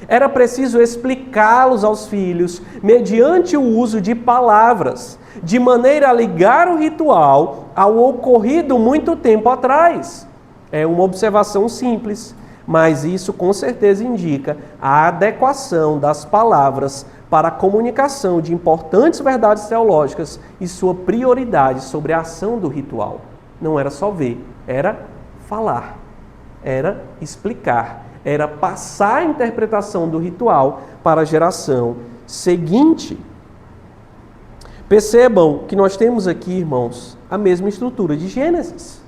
Era preciso explicá-los aos filhos mediante o uso de palavras, de maneira a ligar o ritual ao ocorrido muito tempo atrás. É uma observação simples, mas isso com certeza indica a adequação das palavras para a comunicação de importantes verdades teológicas e sua prioridade sobre a ação do ritual. Não era só ver, era falar, era explicar, era passar a interpretação do ritual para a geração seguinte. Percebam que nós temos aqui, irmãos, a mesma estrutura de Gênesis.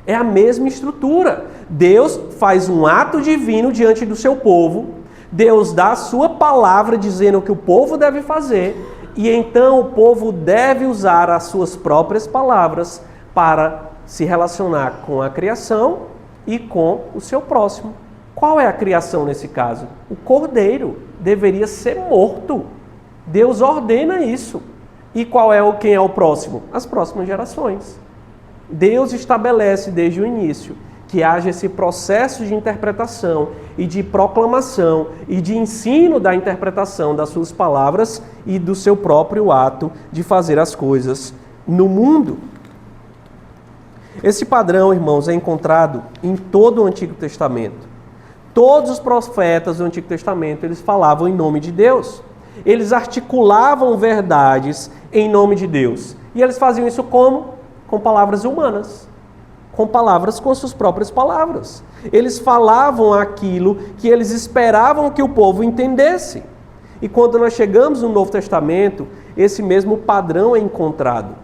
É a mesma estrutura. Deus faz um ato divino diante do seu povo, Deus dá a sua palavra dizendo o que o povo deve fazer, e então o povo deve usar as suas próprias palavras para se relacionar com a criação e com o seu próximo. Qual é a criação nesse caso? O cordeiro deveria ser morto. Deus ordena isso. E quem é o próximo? As próximas gerações. Deus estabelece desde o início que haja esse processo de interpretação e de proclamação e de ensino da interpretação das suas palavras e do seu próprio ato de fazer as coisas no mundo. Esse padrão, irmãos, é encontrado em todo o Antigo Testamento. Todos os profetas do Antigo Testamento, eles falavam em nome de Deus. Eles articulavam verdades em nome de Deus. E eles faziam isso como? Com palavras humanas. Com suas próprias palavras. Eles falavam aquilo que eles esperavam que o povo entendesse. E quando nós chegamos no Novo Testamento, esse mesmo padrão é encontrado.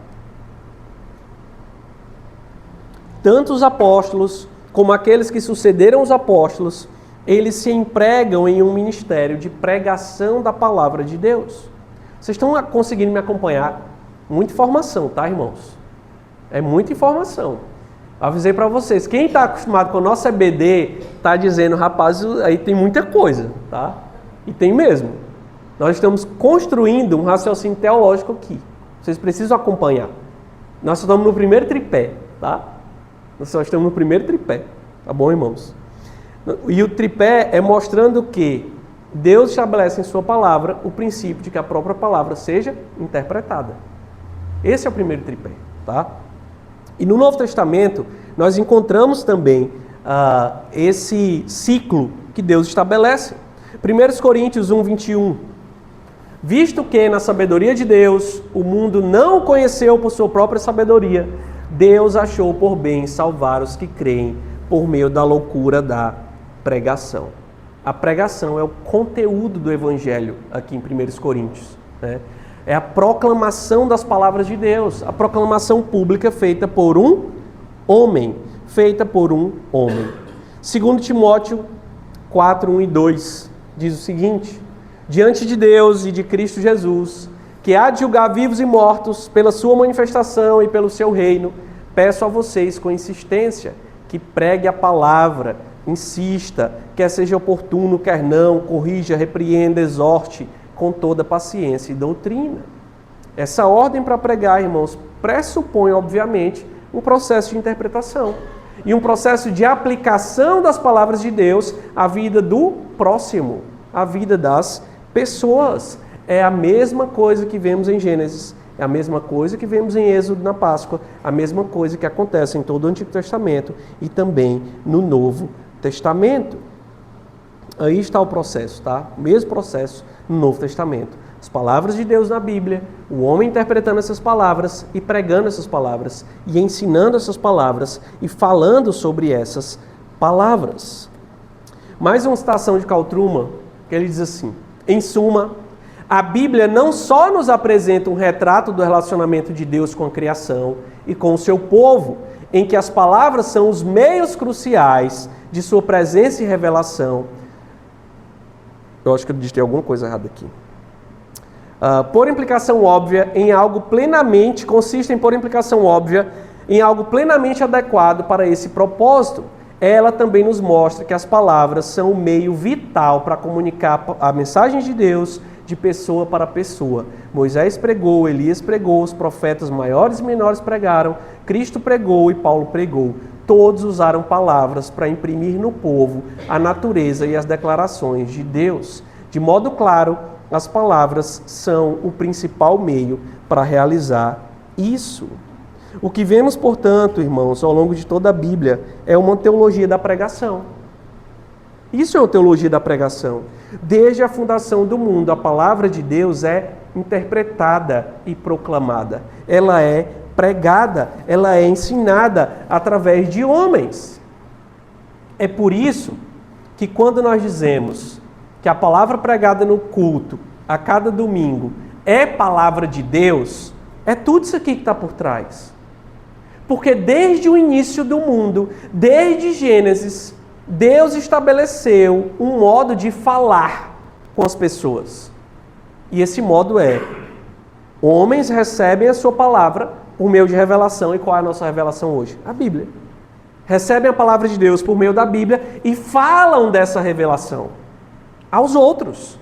Tanto os apóstolos, como aqueles que sucederam os apóstolos, eles se empregam em um ministério de pregação da palavra de Deus. Vocês estão conseguindo me acompanhar? Muita informação, tá, irmãos? É muita informação. Avisei para vocês, quem está acostumado com o nosso EBD, está dizendo, rapaz, aí tem muita coisa, tá? E tem mesmo. Nós estamos construindo um raciocínio teológico aqui. Vocês precisam acompanhar. Nós estamos no primeiro tripé, tá? Nós só estamos no primeiro tripé, tá bom, irmãos? E o tripé é mostrando que Deus estabelece em sua palavra o princípio de que a própria palavra seja interpretada. Esse é o primeiro tripé, tá? E no Novo Testamento, nós encontramos também esse ciclo que Deus estabelece. 1 Coríntios 1, 21. Visto que na sabedoria de Deus, o mundo não o conheceu por sua própria sabedoria, Deus achou por bem salvar os que creem por meio da loucura da pregação. A pregação é o conteúdo do Evangelho aqui em 1 Coríntios, né? É a proclamação das palavras de Deus, a proclamação pública feita por um homem. 2 Timóteo 4, 1 e 2 diz o seguinte: diante de Deus e de Cristo Jesus, que há de julgar vivos e mortos pela sua manifestação e pelo seu reino, peço a vocês com insistência que pregue a palavra, insista, quer seja oportuno, quer não, corrija, repreenda, exorte, com toda paciência e doutrina. Essa ordem para pregar, irmãos, pressupõe, obviamente, um processo de interpretação e um processo de aplicação das palavras de Deus à vida do próximo, à vida das pessoas. É a mesma coisa que vemos em Gênesis, é a mesma coisa que vemos em Êxodo na Páscoa, a mesma coisa que acontece em todo o Antigo Testamento e também no Novo Testamento. Aí está o processo, tá? O mesmo processo no Novo Testamento. As palavras de Deus na Bíblia, o homem interpretando essas palavras e pregando essas palavras e ensinando essas palavras e falando sobre essas palavras. Mais uma citação de Carl Trueman, que ele diz assim: em suma, a Bíblia não só nos apresenta um retrato do relacionamento de Deus com a criação e com o seu povo, em que as palavras são os meios cruciais de sua presença e revelação. Eu acho que eu digitei alguma coisa errada aqui. Por implicação óbvia, consiste em por implicação óbvia em algo plenamente adequado para esse propósito. Ela também nos mostra que as palavras são o meio vital para comunicar a mensagem de Deus de pessoa para pessoa. Moisés pregou, Elias pregou, os profetas maiores e menores pregaram, Cristo pregou e Paulo pregou. Todos usaram palavras para imprimir no povo a natureza e as declarações de Deus. De modo claro, as palavras são o principal meio para realizar isso. O que vemos, portanto, irmãos, ao longo de toda a Bíblia, é uma teologia da pregação. Isso é uma teologia da pregação. Desde a fundação do mundo, a palavra de Deus é interpretada e proclamada. Ela é pregada, ela é ensinada através de homens. É por isso que quando nós dizemos que a palavra pregada no culto, a cada domingo, é palavra de Deus, é tudo isso aqui que está por trás. Porque desde o início do mundo, desde Gênesis, Deus estabeleceu um modo de falar com as pessoas. E esse modo é: homens recebem a sua palavra por meio de revelação. E qual é a nossa revelação hoje? A Bíblia. Recebem a palavra de Deus por meio da Bíblia e falam dessa revelação aos outros.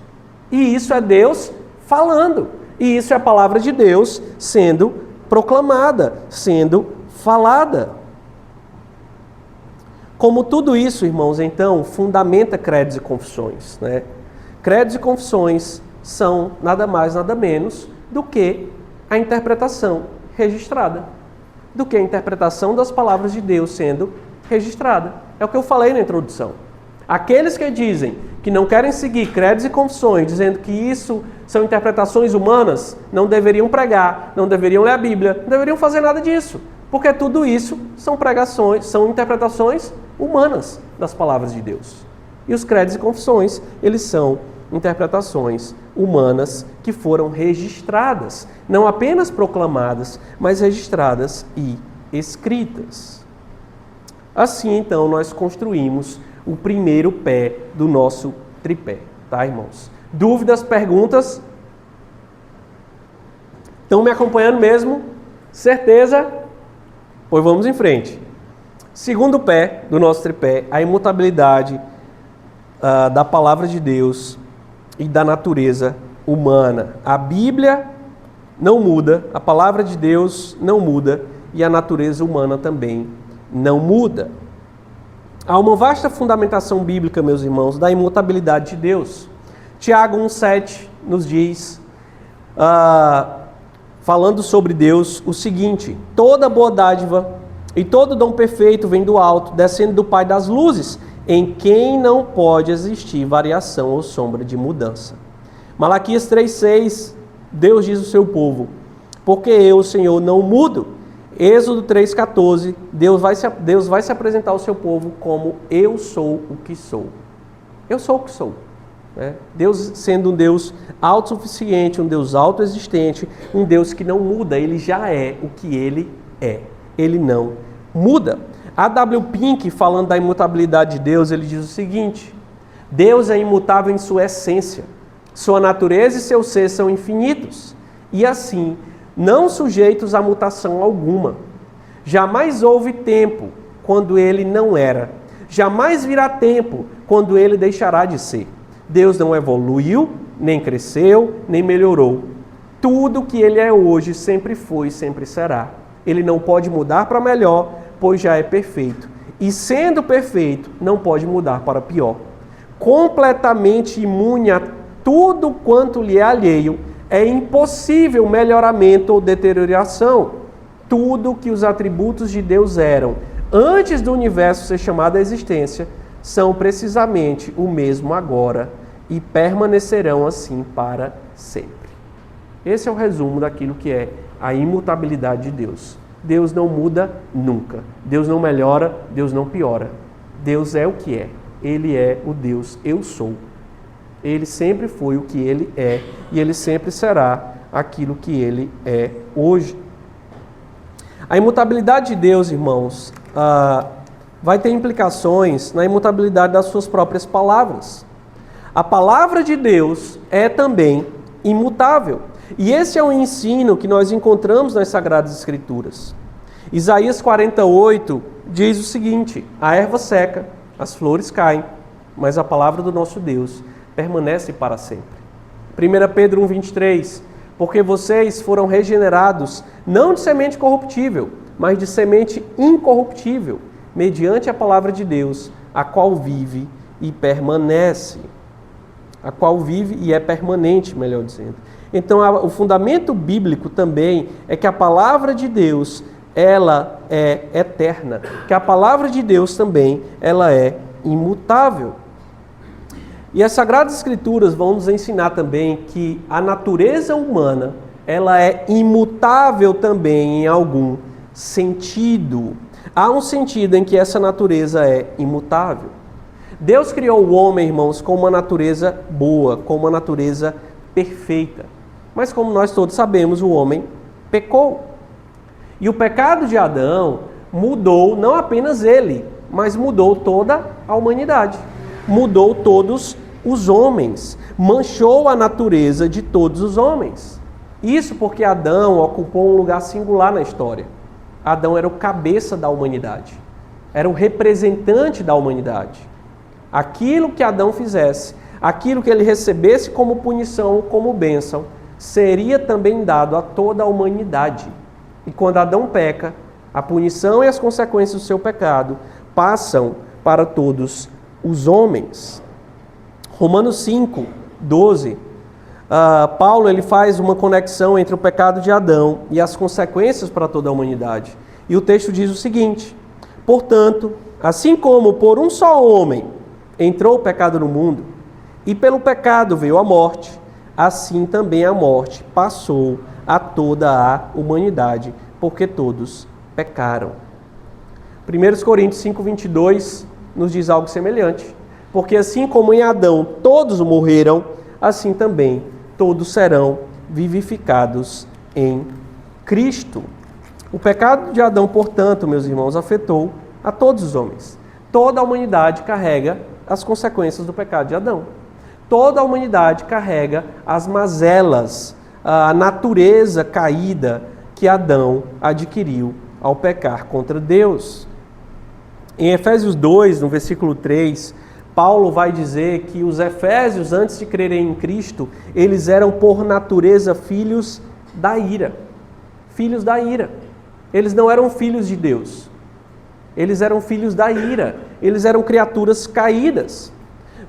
E isso é Deus falando. E isso é a palavra de Deus sendo proclamada, sendo falada. Como tudo isso, irmãos, então, fundamenta credos e confissões, né? Credos e confissões são nada mais, nada menos do que a interpretação registrada, do que a interpretação das palavras de Deus sendo registrada. É o que eu falei na introdução. Aqueles que dizem que não querem seguir credos e confissões, dizendo que isso são interpretações humanas, não deveriam pregar, não deveriam ler a Bíblia, não deveriam fazer nada disso, porque tudo isso são pregações, são interpretações humanas das palavras de Deus. E os credos e confissões, eles são interpretações humanas que foram registradas, não apenas proclamadas, mas registradas e escritas. Assim, então, nós construímos o primeiro pé do nosso tripé, tá, irmãos? Dúvidas, perguntas? Estão me acompanhando mesmo? Certeza? Pois vamos em frente. Segundo pé do nosso tripé, a imutabilidade da palavra de Deus e da natureza humana. A Bíblia não muda, a palavra de Deus não muda e a natureza humana também não muda. Há uma vasta fundamentação bíblica, meus irmãos, da imutabilidade de Deus. Tiago 1,7 nos diz, falando sobre Deus, o seguinte: toda boa dádiva e todo dom perfeito vem do alto, descendo do Pai das luzes, em quem não pode existir variação ou sombra de mudança. Malaquias 3,6, Deus diz ao seu povo: porque eu, o Senhor, não mudo. Êxodo 3,14, Deus vai se apresentar ao seu povo como eu sou o que sou. Eu sou o que sou. Deus sendo um Deus autossuficiente, um Deus autoexistente, um Deus que não muda, Ele já é o que Ele é. Ele não muda. A W. Pink, falando da imutabilidade de Deus, ele diz o seguinte: Deus é imutável em sua essência, sua natureza e seu ser são infinitos, e assim, não sujeitos a mutação alguma. Jamais houve tempo quando Ele não era, jamais virá tempo quando Ele deixará de ser. Deus não evoluiu, nem cresceu, nem melhorou. Tudo que Ele é hoje sempre foi e sempre será. Ele não pode mudar para melhor, pois já é perfeito. E sendo perfeito, não pode mudar para pior. Completamente imune a tudo quanto lhe é alheio, é impossível melhoramento ou deterioração. Tudo que os atributos de Deus eram antes do universo ser chamado à existência, são precisamente o mesmo agora e permanecerão assim para sempre. Esse é o resumo daquilo que é a imutabilidade de Deus. Deus não muda nunca. Deus não melhora, Deus não piora. Deus é o que é. Ele é o Deus eu sou. Ele sempre foi o que Ele é e Ele sempre será aquilo que Ele é hoje. A imutabilidade de Deus, irmãos, vai ter implicações na imutabilidade das suas próprias palavras. A palavra de Deus é também imutável. E esse é um ensino que nós encontramos nas Sagradas Escrituras. Isaías 48 diz o seguinte: a erva seca, as flores caem, mas a palavra do nosso Deus permanece para sempre. 1 Pedro 1,23, porque vocês foram regenerados não de semente corruptível, mas de semente incorruptível, mediante a palavra de Deus, a qual vive e permanece. A qual vive e é permanente, melhor dizendo. Então, o fundamento bíblico também é que a palavra de Deus, ela é eterna. Que a palavra de Deus também, ela é imutável. E as Sagradas Escrituras vão nos ensinar também que a natureza humana, ela é imutável também em algum sentido. Há um sentido em que essa natureza é imutável. Deus criou o homem, irmãos, com uma natureza boa, com uma natureza perfeita. Mas como nós todos sabemos, o homem pecou. E o pecado de Adão mudou não apenas ele, mas mudou toda a humanidade. Mudou todos os homens. Manchou a natureza de todos os homens. Isso porque Adão ocupou um lugar singular na história. Adão era o cabeça da humanidade. Era o representante da humanidade. Aquilo que Adão fizesse, aquilo que ele recebesse como punição, como bênção, seria também dado a toda a humanidade. E quando Adão peca, a punição e as consequências do seu pecado passam para todos os homens. Romanos 5, 12, Paulo ele faz uma conexão entre o pecado de Adão e as consequências para toda a humanidade. E o texto diz o seguinte: portanto, assim como por um só homem entrou o pecado no mundo, e pelo pecado veio a morte, assim também a morte passou a toda a humanidade, porque todos pecaram. 1 Coríntios 5:22 nos diz algo semelhante. Porque assim como em Adão todos morreram, assim também todos serão vivificados em Cristo. O pecado de Adão, portanto, meus irmãos, afetou a todos os homens. Toda a humanidade carrega as consequências do pecado de Adão. Toda a humanidade carrega as mazelas, a natureza caída que Adão adquiriu ao pecar contra Deus. Em Efésios 2, no versículo 3, Paulo vai dizer que os efésios, antes de crerem em Cristo, eles eram por natureza filhos da ira. Filhos da ira. Eles não eram filhos de Deus. Eles eram filhos da ira. Eles eram criaturas caídas.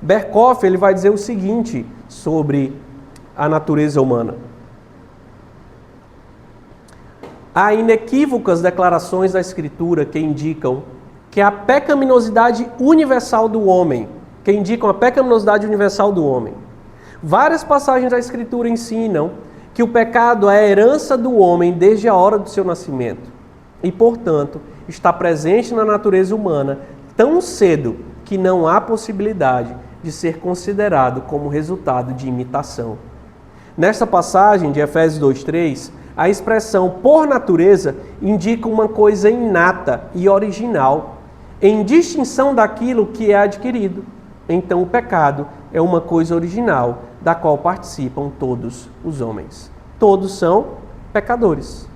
Berkhoff, ele vai dizer o seguinte sobre a natureza humana. Há inequívocas declarações da Escritura que indicam que a pecaminosidade universal do homem, Várias passagens da Escritura ensinam que o pecado é a herança do homem desde a hora do seu nascimento e, portanto, está presente na natureza humana tão cedo que não há possibilidade de ser considerado como resultado de imitação. Nesta passagem de Efésios 2:3, a expressão por natureza indica uma coisa inata e original, em distinção daquilo que é adquirido. Então o pecado é uma coisa original, da qual participam todos os homens. Todos são pecadores.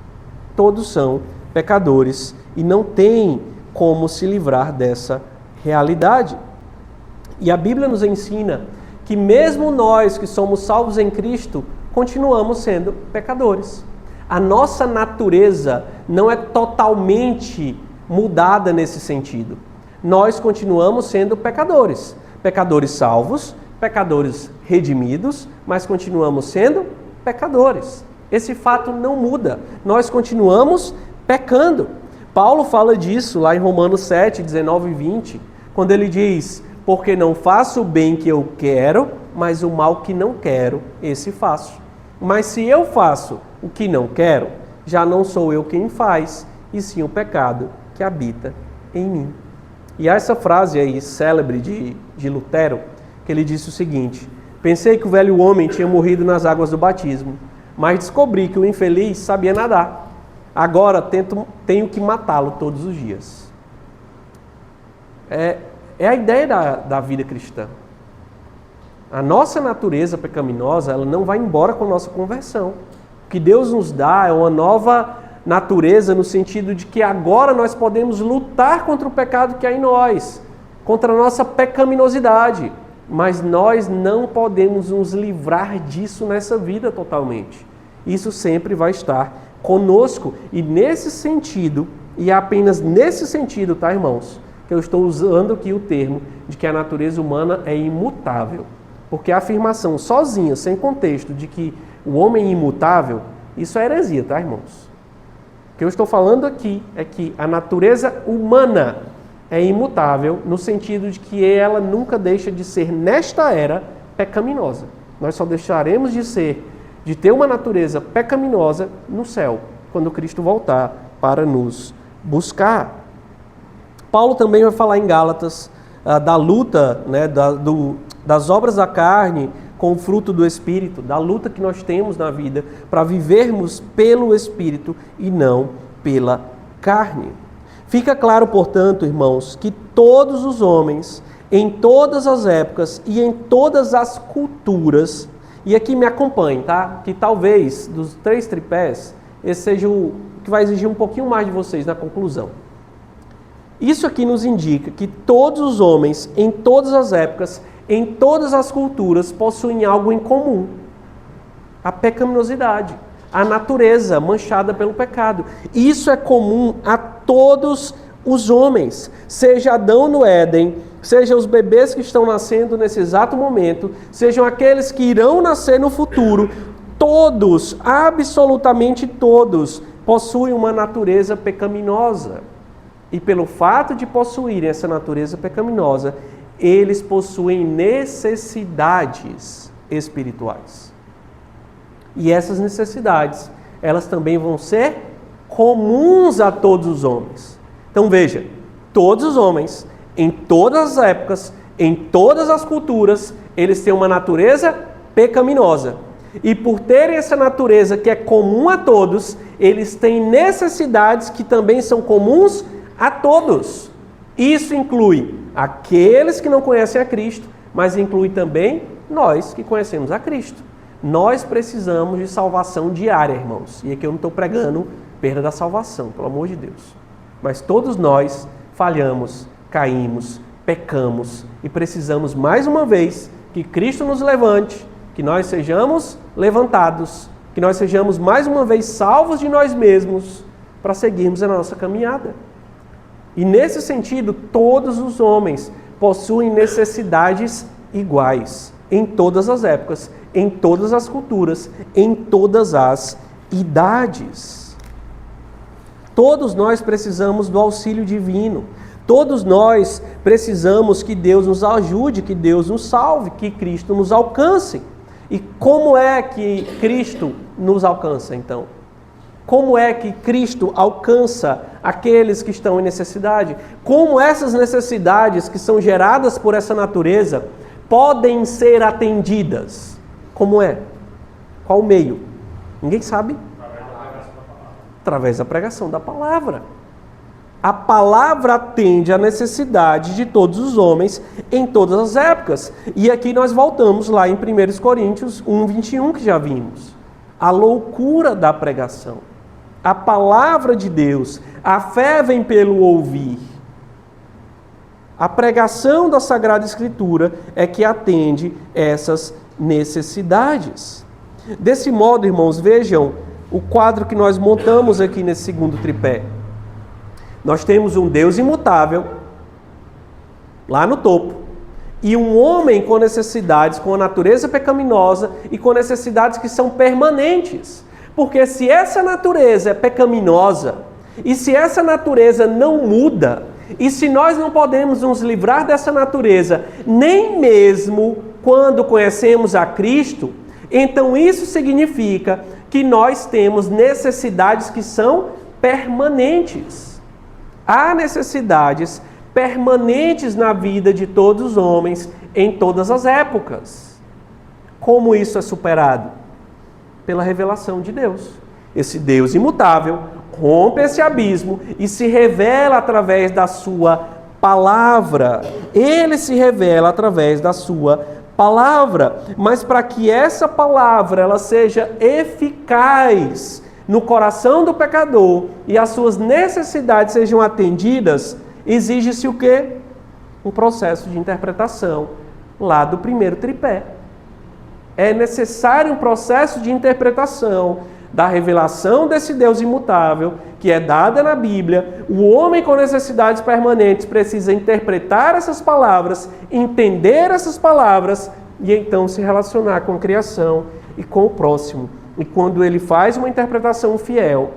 Todos são pecadores e não tem como se livrar dessa realidade. E a Bíblia nos ensina que mesmo nós que somos salvos em Cristo, continuamos sendo pecadores. A nossa natureza não é totalmente mudada nesse sentido. Nós continuamos sendo pecadores. Pecadores salvos, pecadores redimidos, mas continuamos sendo pecadores. Esse fato não muda. Nós continuamos pecando. Paulo fala disso lá em Romanos 7, 19 e 20, quando ele diz: porque não faço o bem que eu quero, mas o mal que não quero, esse faço. Mas se eu faço o que não quero, já não sou eu quem faz, e sim o pecado que habita em mim. E há essa frase aí, célebre de Lutero, que ele disse o seguinte: pensei que o velho homem tinha morrido nas águas do batismo, mas descobri que o infeliz sabia nadar. Agora tenho que matá-lo todos os dias. É a ideia da vida cristã. A nossa natureza pecaminosa, ela não vai embora com a nossa conversão. O que Deus nos dá é uma nova natureza no sentido de que agora nós podemos lutar contra o pecado que há em nós, contra a nossa pecaminosidade, mas nós não podemos nos livrar disso nessa vida totalmente. Isso sempre vai estar conosco e nesse sentido, e é apenas nesse sentido, tá, irmãos, que eu estou usando aqui o termo de que a natureza humana é imutável. Porque a afirmação sozinha, sem contexto, de que o homem é imutável, isso é heresia, tá, irmãos? O que eu estou falando aqui é que a natureza humana é imutável no sentido de que ela nunca deixa de ser, nesta era, pecaminosa. Nós só deixaremos de ter uma natureza pecaminosa no céu, quando Cristo voltar para nos buscar. Paulo também vai falar em Gálatas da luta, né, das obras da carne com o fruto do Espírito, da luta que nós temos na vida para vivermos pelo Espírito e não pela carne. Fica claro, portanto, irmãos, que todos os homens, em todas as épocas e em todas as culturas, e aqui me acompanhe, tá? Que talvez dos 3 tripés, esse seja o que vai exigir um pouquinho mais de vocês na conclusão. Isso aqui nos indica que todos os homens, em todas as épocas, em todas as culturas, possuem algo em comum: a pecaminosidade, a natureza manchada pelo pecado. Isso é comum a todos os homens, seja Adão no Éden, seja os bebês que estão nascendo nesse exato momento, sejam aqueles que irão nascer no futuro. Todos, absolutamente todos, possuem uma natureza pecaminosa. E pelo fato de possuírem essa natureza pecaminosa, eles possuem necessidades espirituais. E essas necessidades, elas também vão ser comuns a todos os homens. Então veja, todos os homens, em todas as épocas, em todas as culturas, eles têm uma natureza pecaminosa. E por terem essa natureza que é comum a todos, eles têm necessidades que também são comuns a todos. Isso inclui aqueles que não conhecem a Cristo, mas inclui também nós que conhecemos a Cristo. Nós precisamos de salvação diária, irmãos. E aqui eu não estou pregando perda da salvação, pelo amor de Deus. Mas todos nós falhamos, caímos, pecamos e precisamos mais uma vez que Cristo nos levante, que nós sejamos levantados, que nós sejamos mais uma vez salvos de nós mesmos para seguirmos a nossa caminhada. E nesse sentido, todos os homens possuem necessidades iguais, em todas as épocas, em todas as culturas, em todas as idades. Todos nós precisamos do auxílio divino. Todos nós precisamos que Deus nos ajude, que Deus nos salve, que Cristo nos alcance. E como é que Cristo nos alcança, então? Como é que Cristo alcança aqueles que estão em necessidade? Como essas necessidades que são geradas por essa natureza podem ser atendidas? Como é? Qual o meio? Ninguém sabe? Através da pregação da palavra. A palavra atende à necessidade de todos os homens em todas as épocas. E aqui nós voltamos lá em 1 Coríntios 1:21, que já vimos. A loucura da pregação. A palavra de Deus, a fé vem pelo ouvir. A pregação da Sagrada Escritura é que atende essas necessidades. Desse modo, irmãos, vejam o quadro que nós montamos aqui nesse segundo tripé. Nós temos um Deus imutável, lá no topo, e um homem com necessidades, com a natureza pecaminosa e com necessidades que são permanentes. Porque se essa natureza é pecaminosa, e se essa natureza não muda, e se nós não podemos nos livrar dessa natureza, nem mesmo quando conhecemos a Cristo, então isso significa que nós temos necessidades que são permanentes. Há necessidades permanentes na vida de todos os homens em todas as épocas. Como isso é superado? Pela revelação de Deus. Esse Deus imutável rompe esse abismo e se revela através da sua palavra. Ele se revela através da sua palavra. Mas para que essa palavra ela seja eficaz no coração do pecador e as suas necessidades sejam atendidas, exige-se o quê? Um processo de interpretação lá do primeiro tripé. É necessário um processo de interpretação da revelação desse Deus imutável, que é dada na Bíblia. O homem com necessidades permanentes precisa interpretar essas palavras, entender essas palavras e então se relacionar com a criação e com o próximo. E quando ele faz uma interpretação fiel,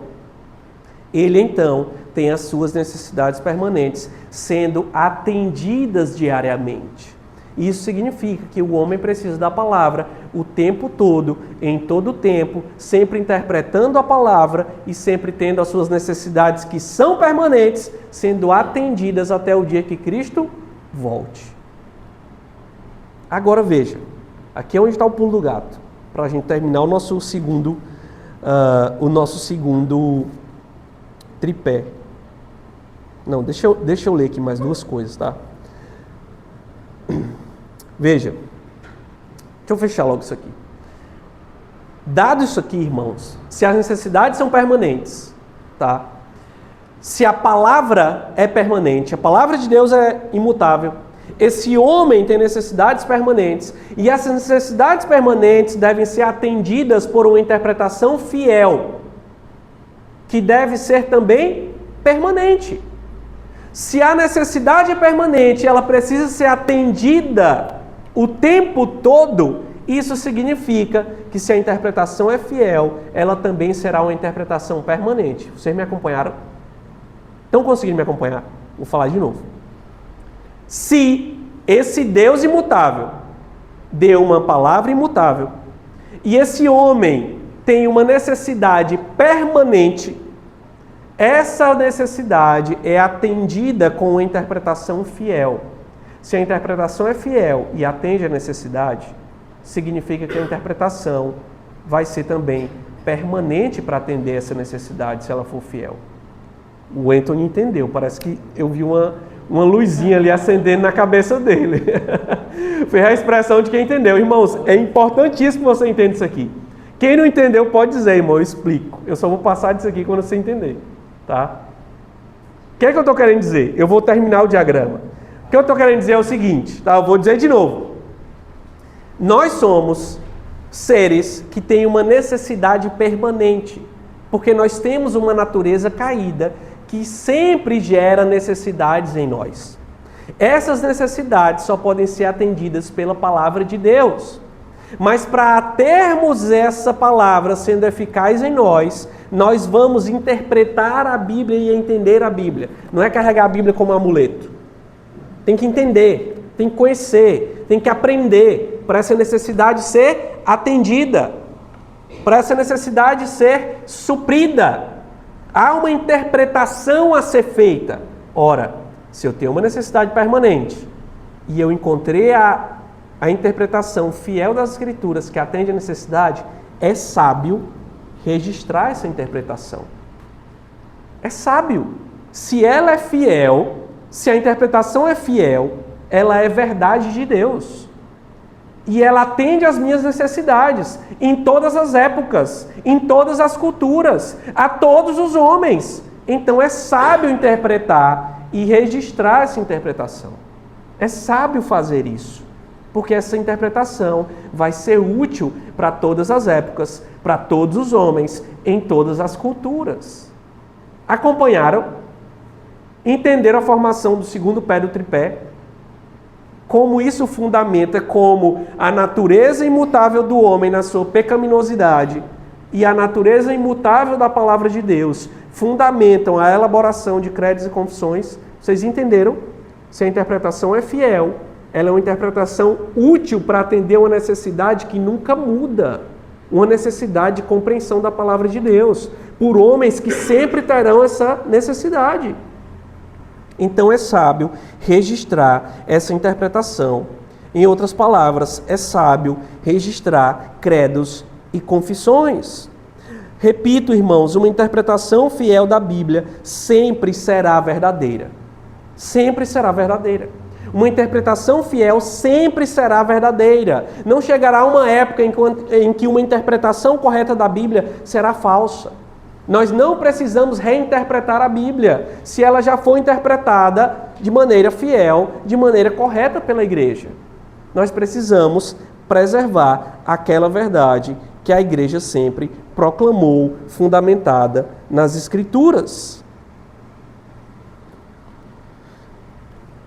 ele então tem as suas necessidades permanentes sendo atendidas diariamente. Isso significa que o homem precisa da palavra o tempo todo, em todo o tempo, sempre interpretando a palavra e sempre tendo as suas necessidades que são permanentes, sendo atendidas até o dia que Cristo volte. Agora veja, aqui é onde está o pulo do gato, para a gente terminar o nosso segundo tripé. Não, deixa eu ler aqui mais duas coisas, tá? Veja, deixa eu fechar logo isso aqui. Dado isso aqui, irmãos, se as necessidades são permanentes, tá? Se a palavra é permanente, a palavra de Deus é imutável, esse homem tem necessidades permanentes, e essas necessidades permanentes devem ser atendidas por uma interpretação fiel, que deve ser também permanente. Se a necessidade é permanente, ela precisa ser atendida o tempo todo, isso significa que se a interpretação é fiel, ela também será uma interpretação permanente. Vocês me acompanharam? Estão conseguindo me acompanhar? Vou falar de novo. Se esse Deus imutável deu uma palavra imutável, e esse homem tem uma necessidade permanente, essa necessidade é atendida com uma interpretação fiel. Se a interpretação é fiel e atende à necessidade, significa que a interpretação vai ser também permanente para atender essa necessidade, se ela for fiel. O Anthony entendeu, parece que eu vi uma luzinha ali acendendo na cabeça dele. Foi a expressão de quem entendeu. Irmãos, é importantíssimo que você entenda isso aqui. Quem não entendeu pode dizer, irmão, eu explico. Eu só vou passar disso aqui quando você entender. Tá? O que é que eu estou querendo dizer? Eu vou terminar o diagrama. O que eu estou querendo dizer é o seguinte, tá? Eu vou dizer de novo. Nós somos seres que têm uma necessidade permanente, porque nós temos uma natureza caída que sempre gera necessidades em nós. Essas necessidades só podem ser atendidas pela palavra de Deus. Mas para termos essa palavra sendo eficaz em nós, nós vamos interpretar a Bíblia e entender a Bíblia. Não é carregar a Bíblia como um amuleto. Tem que entender, tem que conhecer, tem que aprender para essa necessidade ser atendida, para essa necessidade ser suprida. Há uma interpretação a ser feita. Ora, se eu tenho uma necessidade permanente e eu encontrei a interpretação fiel das Escrituras que atende a necessidade, é sábio registrar essa interpretação. É sábio. Se ela é fiel, se a interpretação é fiel, ela é verdade de Deus. E ela atende às minhas necessidades, em todas as épocas, em todas as culturas, a todos os homens. Então é sábio interpretar e registrar essa interpretação. É sábio fazer isso, porque essa interpretação vai ser útil para todas as épocas, para todos os homens, em todas as culturas. Acompanharam? Entenderam a formação do segundo pé do tripé? Como isso fundamenta como a natureza imutável do homem na sua pecaminosidade e a natureza imutável da palavra de Deus fundamentam a elaboração de credos e confissões. Vocês entenderam? Se a interpretação é fiel, ela é uma interpretação útil para atender uma necessidade que nunca muda, uma necessidade de compreensão da palavra de Deus, por homens que sempre terão essa necessidade. Então é sábio registrar essa interpretação. Em outras palavras, é sábio registrar credos e confissões. Repito, irmãos, uma interpretação fiel da Bíblia sempre será verdadeira. Sempre será verdadeira. Uma interpretação fiel sempre será verdadeira. Não chegará uma época em que uma interpretação correta da Bíblia será falsa. Nós não precisamos reinterpretar a Bíblia, se ela já foi interpretada de maneira fiel, de maneira correta pela igreja. Nós precisamos preservar aquela verdade que a igreja sempre proclamou, fundamentada nas Escrituras.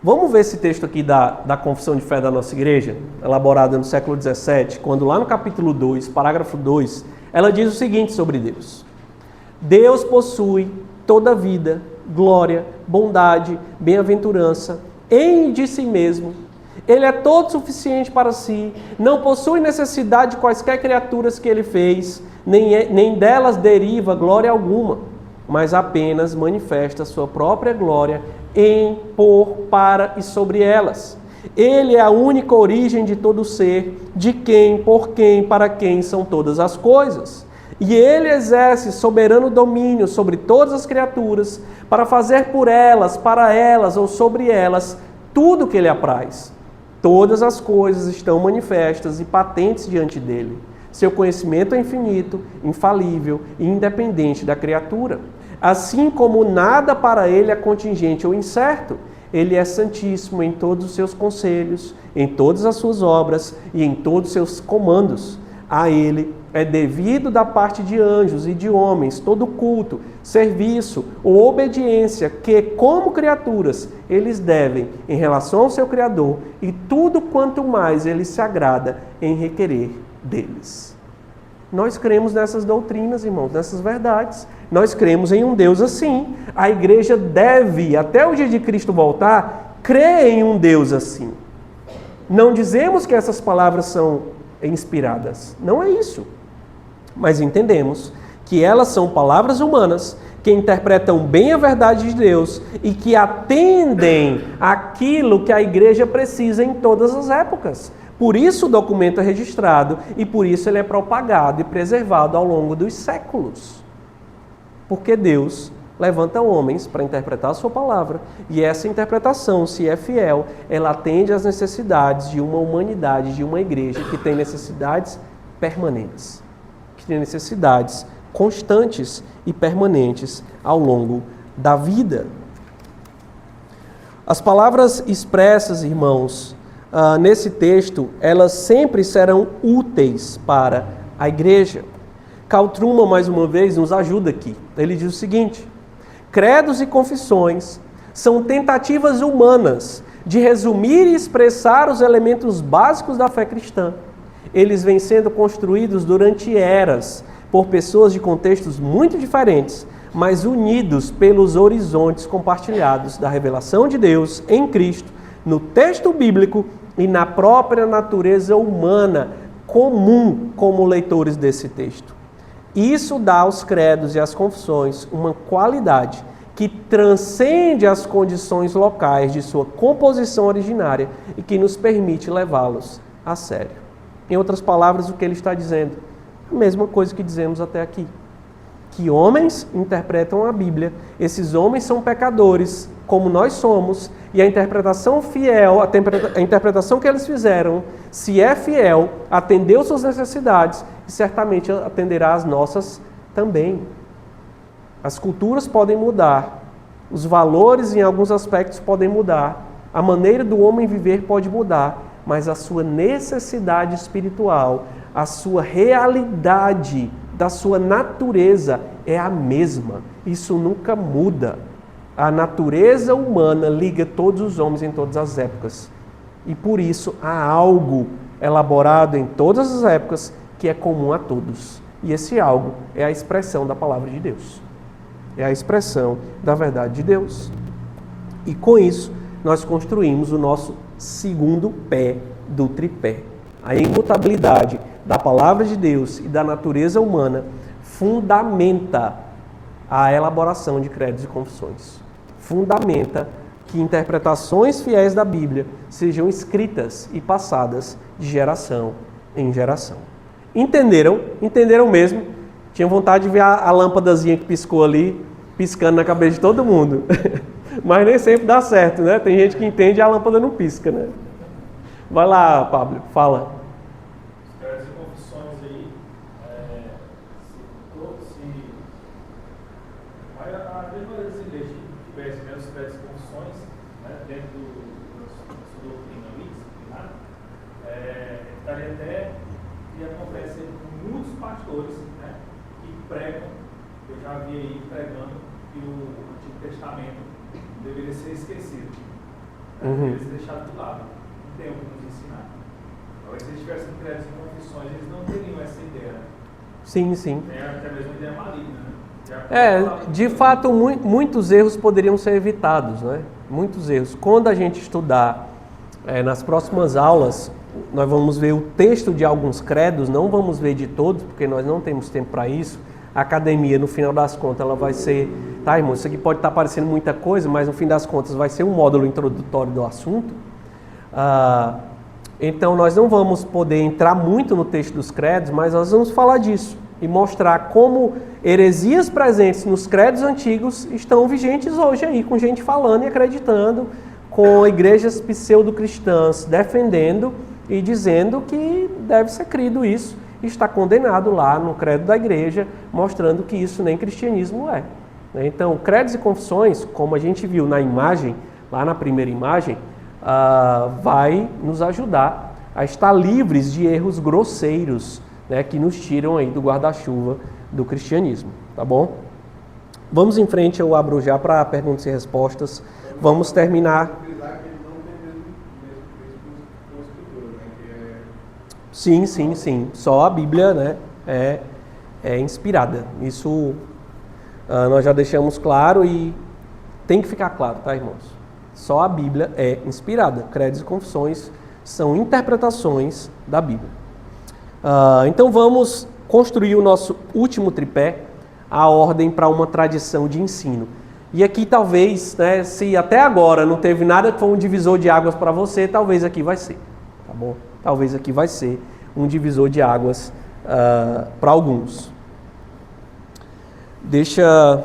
Vamos ver esse texto aqui da Confissão de Fé da nossa igreja, elaborada no século XVII, quando lá no capítulo 2, parágrafo 2, ela diz o seguinte sobre Deus. Deus possui toda vida, glória, bondade, bem-aventurança, em e de si mesmo. Ele é todo suficiente para si, não possui necessidade de quaisquer criaturas que ele fez, nem delas deriva glória alguma, mas apenas manifesta a sua própria glória em, por, para e sobre elas. Ele é a única origem de todo ser, de quem, por quem, para quem são todas as coisas. E ele exerce soberano domínio sobre todas as criaturas, para fazer por elas, para elas ou sobre elas, tudo o que ele apraz. Todas as coisas estão manifestas e patentes diante dele. Seu conhecimento é infinito, infalível e independente da criatura. Assim como nada para ele é contingente ou incerto, ele é santíssimo em todos os seus conselhos, em todas as suas obras e em todos os seus comandos. A ele é devido da parte de anjos e de homens todo culto, serviço ou obediência que, como criaturas, eles devem em relação ao seu Criador e tudo quanto mais ele se agrada em requerer deles. Nós cremos nessas doutrinas, irmãos, nessas verdades. Nós cremos em um Deus assim. A igreja deve, até o dia de Cristo voltar, crer em um Deus assim. Não dizemos que essas palavras são inspiradas. Não é isso. Mas entendemos que elas são palavras humanas que interpretam bem a verdade de Deus e que atendem aquilo que a igreja precisa em todas as épocas. Por isso o documento é registrado e por isso ele é propagado e preservado ao longo dos séculos. Porque Deus levanta homens para interpretar a sua palavra e essa interpretação, se é fiel, ela atende às necessidades de uma humanidade, de uma igreja que tem necessidades permanentes, que tem necessidades constantes e permanentes ao longo da vida. As palavras expressas, irmãos, nesse texto, elas sempre serão úteis para a igreja. Carl Trueman, mais uma vez, nos ajuda aqui. Ele diz o seguinte: credos e confissões são tentativas humanas de resumir e expressar os elementos básicos da fé cristã. Eles vêm sendo construídos durante eras por pessoas de contextos muito diferentes, mas unidos pelos horizontes compartilhados da revelação de Deus em Cristo, no texto bíblico e na própria natureza humana comum como leitores desse texto. Isso dá aos credos e às confissões uma qualidade que transcende as condições locais de sua composição originária e que nos permite levá-los a sério. Em outras palavras, o que ele está dizendo? A mesma coisa que dizemos até aqui. Que homens interpretam a Bíblia, esses homens são pecadores, como nós somos, e a interpretação fiel, a interpretação que eles fizeram, se é fiel, atendeu suas necessidades e certamente atenderá as nossas também. As culturas podem mudar, os valores em alguns aspectos podem mudar, a maneira do homem viver pode mudar, mas a sua necessidade espiritual, a sua realidade da sua natureza é a mesma. Isso nunca muda. A natureza humana liga todos os homens em todas as épocas. E por isso há algo elaborado em todas as épocas que é comum a todos. E esse algo é a expressão da palavra de Deus. É a expressão da verdade de Deus. E com isso, nós construímos o nosso segundo pé do tripé. A imutabilidade da palavra de Deus e da natureza humana fundamenta a elaboração de credos e confissões. Fundamenta que interpretações fiéis da Bíblia sejam escritas e passadas de geração em geração. Entenderam? Entenderam mesmo? Tinha vontade de ver a lâmpadazinha que piscou ali, piscando na cabeça de todo mundo. Mas nem sempre dá certo, né? Tem gente que entende e a lâmpada não pisca, né? Vai lá, Pablo, fala. Os credos e confissões aí, a maioria das igrejas que tivessem os credos e confissões, né, dentro da sua doutrina ali, disciplinar, estaria até, e acontece com muitos pastores, né, que pregam, eu já vi aí pregando que o Antigo Testamento deveria ser esquecido, deveria ser deixado de lado. Não tem o que nos ensinar. Talvez se eles tivessem credos e confissões, eles não teriam essa ideia. Sim, sim. Tem até mesmo ideia maligna, né? De fato, muitos erros poderiam ser evitados, né? Muitos erros. Quando a gente estudar nas próximas aulas, nós vamos ver o texto de alguns credos, não vamos ver de todos, porque nós não temos tempo para isso. A academia, no final das contas, ela vai ser... Tá, irmão, isso aqui pode estar parecendo muita coisa, mas no fim das contas vai ser um módulo introdutório do assunto. Então nós não vamos poder entrar muito no texto dos credos, mas nós vamos falar disso e mostrar como heresias presentes nos credos antigos estão vigentes hoje aí, com gente falando e acreditando, com igrejas pseudo-cristãs defendendo e dizendo que deve ser crido isso, e está condenado lá no credo da igreja, mostrando que isso nem cristianismo é. Então, credos e confissões, como a gente viu na imagem, lá na primeira imagem, vai nos ajudar a estar livres de erros grosseiros, né, que nos tiram aí do guarda-chuva do cristianismo, tá bom? Vamos em frente, eu abro já para perguntas e respostas. Vamos terminar. Sim. Só a Bíblia, né, é inspirada. Isso nós já deixamos claro e tem que ficar claro, tá, irmãos? Só a Bíblia é inspirada. Credos e confissões são interpretações da Bíblia. Então vamos construir o nosso último tripé, a ordem para uma tradição de ensino. E aqui talvez, né, se até agora não teve nada que foi um divisor de águas para você, talvez aqui vai ser, tá bom? Talvez aqui vai ser um divisor de águas para alguns. Veja,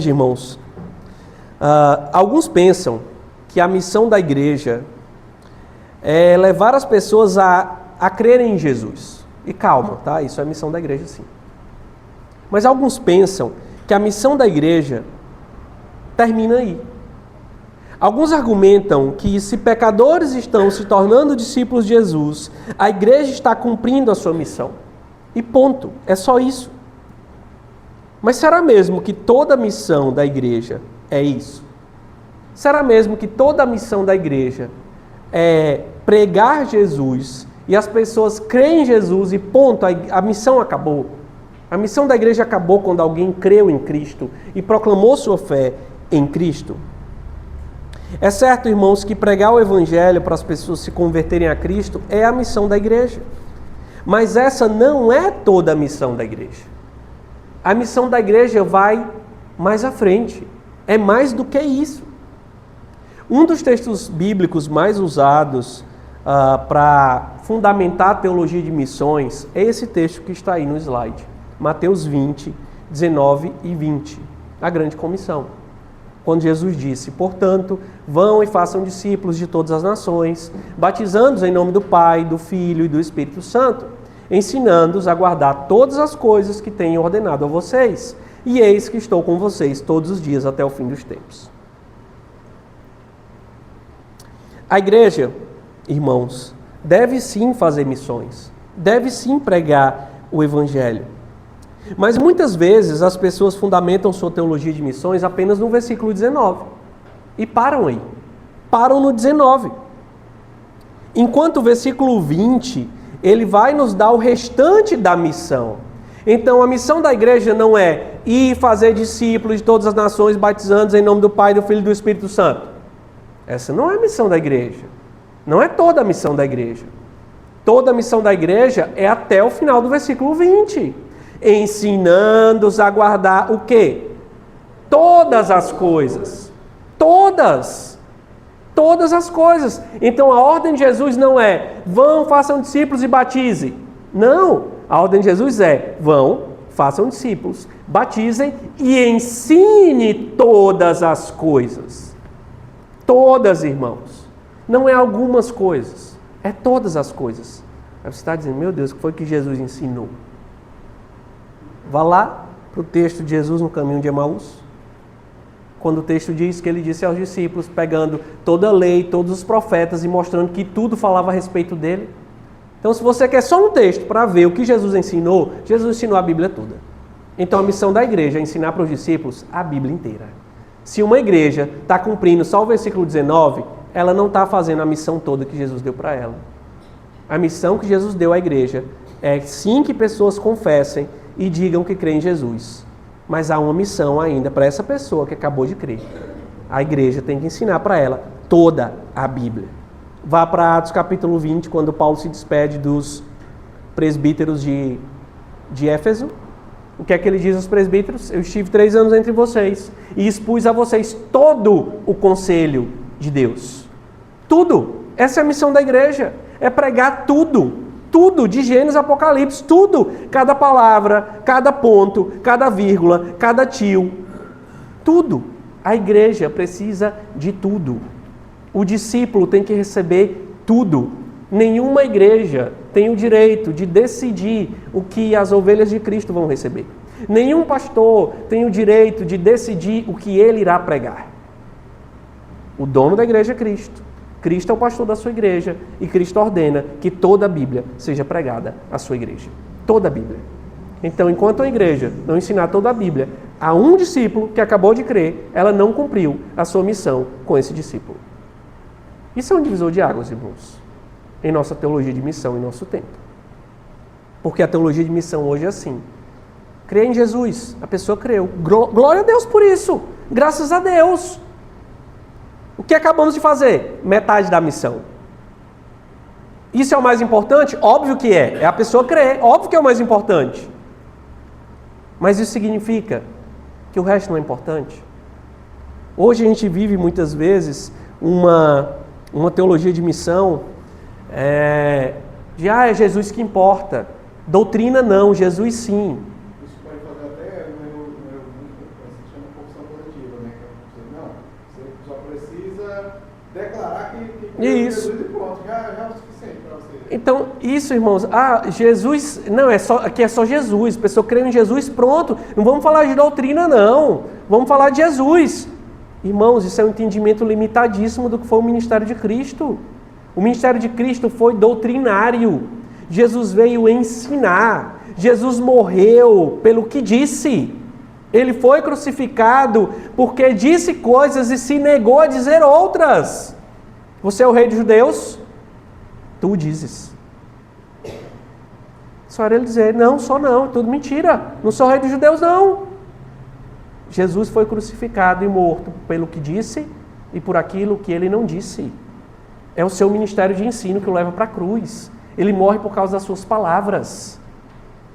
irmãos, alguns pensam que a missão da igreja é levar as pessoas a crerem em Jesus. E calma, tá? Isso é a missão da igreja, sim. Mas alguns pensam que a missão da igreja termina aí. Alguns argumentam que se pecadores estão se tornando discípulos de Jesus, a igreja está cumprindo a sua missão. E ponto. É só isso. Mas será mesmo que toda a missão da igreja é isso? Será mesmo que toda a missão da igreja é pregar Jesus e as pessoas creem em Jesus e ponto, a missão acabou? A missão da igreja acabou quando alguém creu em Cristo e proclamou sua fé em Cristo? É certo, irmãos, que pregar o evangelho para as pessoas se converterem a Cristo é a missão da igreja. Mas essa não é toda a missão da igreja. A missão da igreja vai mais à frente. É mais do que isso. Um dos textos bíblicos mais usados para fundamentar a teologia de missões é esse texto que está aí no slide. Mateus 20, 19 e 20. A grande comissão. Quando Jesus disse, portanto, vão e façam discípulos de todas as nações, batizando-os em nome do Pai, do Filho e do Espírito Santo, ensinando-os a guardar todas as coisas que tenho ordenado a vocês. E eis que estou com vocês todos os dias até o fim dos tempos. A igreja, irmãos, deve sim fazer missões, deve sim pregar o evangelho. Mas muitas vezes as pessoas fundamentam sua teologia de missões apenas no versículo 19. E param aí. Param no 19. Enquanto o versículo 20, ele vai nos dar o restante da missão. Então a missão da igreja não é ir fazer discípulos de todas as nações, batizando em nome do Pai, do Filho e do Espírito Santo. Essa não é a missão da igreja. Não é toda a missão da igreja. Toda a missão da igreja é até o final do versículo 20. Ensinando-os a guardar o quê? Todas as coisas. Todas. Todas as coisas. Então a ordem de Jesus não é vão, façam discípulos e batizem. Não. A ordem de Jesus é vão, façam discípulos, batizem e ensine todas as coisas. Todas, irmãos. Não é algumas coisas. É todas as coisas. Aí você está dizendo, meu Deus, o que foi que Jesus ensinou? Vá lá para o texto de Jesus no caminho de Emaús. Quando o texto diz que ele disse aos discípulos, pegando toda a lei, todos os profetas e mostrando que tudo falava a respeito dele. Então, se você quer só um texto para ver o que Jesus ensinou a Bíblia toda. Então, a missão da igreja é ensinar para os discípulos a Bíblia inteira. Se uma igreja está cumprindo só o versículo 19, ela não está fazendo a missão toda que Jesus deu para ela. A missão que Jesus deu à igreja é sim que pessoas confessem e digam que creem em Jesus. Mas há uma missão ainda para essa pessoa que acabou de crer. A igreja tem que ensinar para ela toda a Bíblia. Vá para Atos capítulo 20, quando Paulo se despede dos presbíteros de Éfeso. O que é que ele diz aos presbíteros? Eu estive 3 anos entre vocês e expus a vocês todo o conselho de Deus. Tudo. Essa é a missão da igreja. É pregar tudo. Tudo, de Gênesis a Apocalipse, tudo. Cada palavra, cada ponto, cada vírgula, cada tio. Tudo. A igreja precisa de tudo. O discípulo tem que receber tudo. Nenhuma igreja tem o direito de decidir o que as ovelhas de Cristo vão receber. Nenhum pastor tem o direito de decidir o que ele irá pregar. O dono da igreja é Cristo. Cristo é o pastor da sua igreja e Cristo ordena que toda a Bíblia seja pregada à sua igreja. Toda a Bíblia. Então, enquanto a igreja não ensinar toda a Bíblia a um discípulo que acabou de crer, ela não cumpriu a sua missão com esse discípulo. Isso é um divisor de águas, irmãos, em nossa teologia de missão, em nosso tempo. Porque a teologia de missão hoje é assim. Crê em Jesus, a pessoa creu. Glória a Deus por isso. Graças a Deus. O que acabamos de fazer? Metade da missão. Isso é o mais importante? Óbvio que é. É a pessoa crer. Óbvio que é o mais importante. Mas isso significa que o resto não é importante? Hoje a gente vive muitas vezes uma teologia de missão é Jesus que importa. Doutrina não, Jesus sim. Isso pode fazer até se chama confissão coletiva, né? Não, você só precisa declarar que isso. Jesus e pronto, já é o suficiente para você. Então, isso, irmãos, Jesus, não, aqui é só Jesus, a pessoa crê em Jesus, pronto, não vamos falar de doutrina não, vamos falar de Jesus. Irmãos, isso é um entendimento limitadíssimo do que foi o ministério de Cristo. O ministério de Cristo foi doutrinário. Jesus veio ensinar. Jesus morreu pelo que disse. Ele foi crucificado porque disse coisas e se negou a dizer outras. Você é o rei dos judeus? Tu dizes. Só era ele dizer, não, só não, tudo mentira. Não sou rei dos judeus, não. Jesus foi crucificado e morto pelo que disse e por aquilo que ele não disse. É o seu ministério de ensino que o leva para a cruz. Ele morre por causa das suas palavras.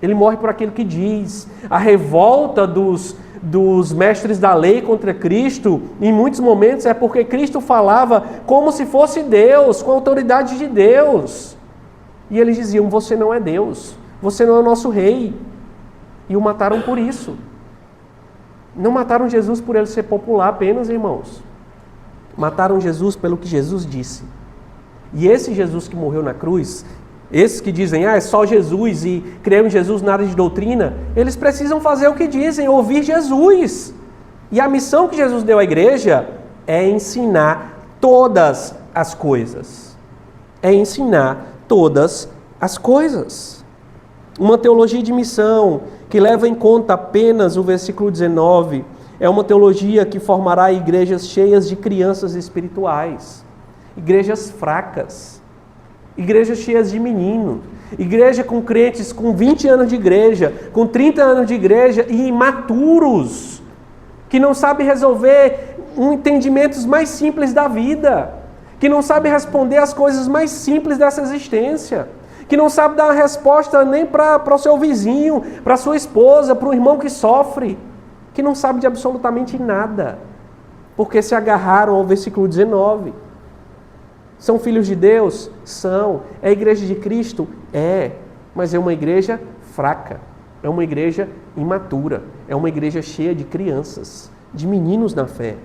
Ele morre por aquilo que diz. A revolta dos mestres da lei contra Cristo, em muitos momentos, é porque Cristo falava como se fosse Deus, com a autoridade de Deus. E eles diziam, você não é Deus, você não é o nosso rei. E o mataram por isso. Não mataram Jesus por ele ser popular apenas, irmãos. Mataram Jesus pelo que Jesus disse. E esse Jesus que morreu na cruz, esses que dizem, é só Jesus e creio em Jesus, nada de doutrina, eles precisam fazer o que dizem, ouvir Jesus. E a missão que Jesus deu à igreja é ensinar todas as coisas. É ensinar todas as coisas. Uma teologia de missão que leva em conta apenas o versículo 19 é uma teologia que formará igrejas cheias de crianças espirituais, igrejas fracas, igrejas cheias de meninos, igreja com crentes com 20 anos de igreja, com 30 anos de igreja e imaturos, que não sabem resolver entendimentos mais simples da vida, que não sabem responder as coisas mais simples dessa existência, que não sabe dar uma resposta nem para o seu vizinho, para a sua esposa, para o irmão que sofre, que não sabe de absolutamente nada, porque se agarraram ao versículo 19. São filhos de Deus? São. É a igreja de Cristo? É. Mas é uma igreja fraca. É uma igreja imatura. É uma igreja cheia de crianças, de meninos na fé.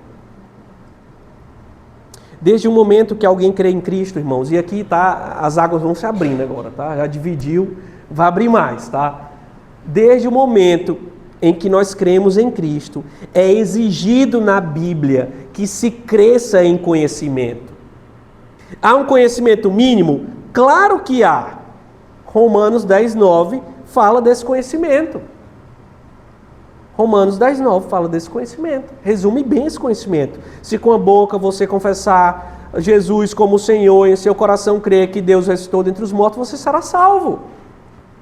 Desde o momento que alguém crê em Cristo, irmãos, e aqui tá, as águas vão se abrindo agora, tá? Já dividiu, vai abrir mais, tá? Desde o momento em que nós cremos em Cristo, é exigido na Bíblia que se cresça em conhecimento. Há um conhecimento mínimo? Claro que há. Romanos 10:9 fala desse conhecimento. Romanos 10:9 fala desse conhecimento. Resume bem esse conhecimento. Se com a boca você confessar Jesus como Senhor e em seu coração crer que Deus ressuscitou dentre os mortos, você será salvo.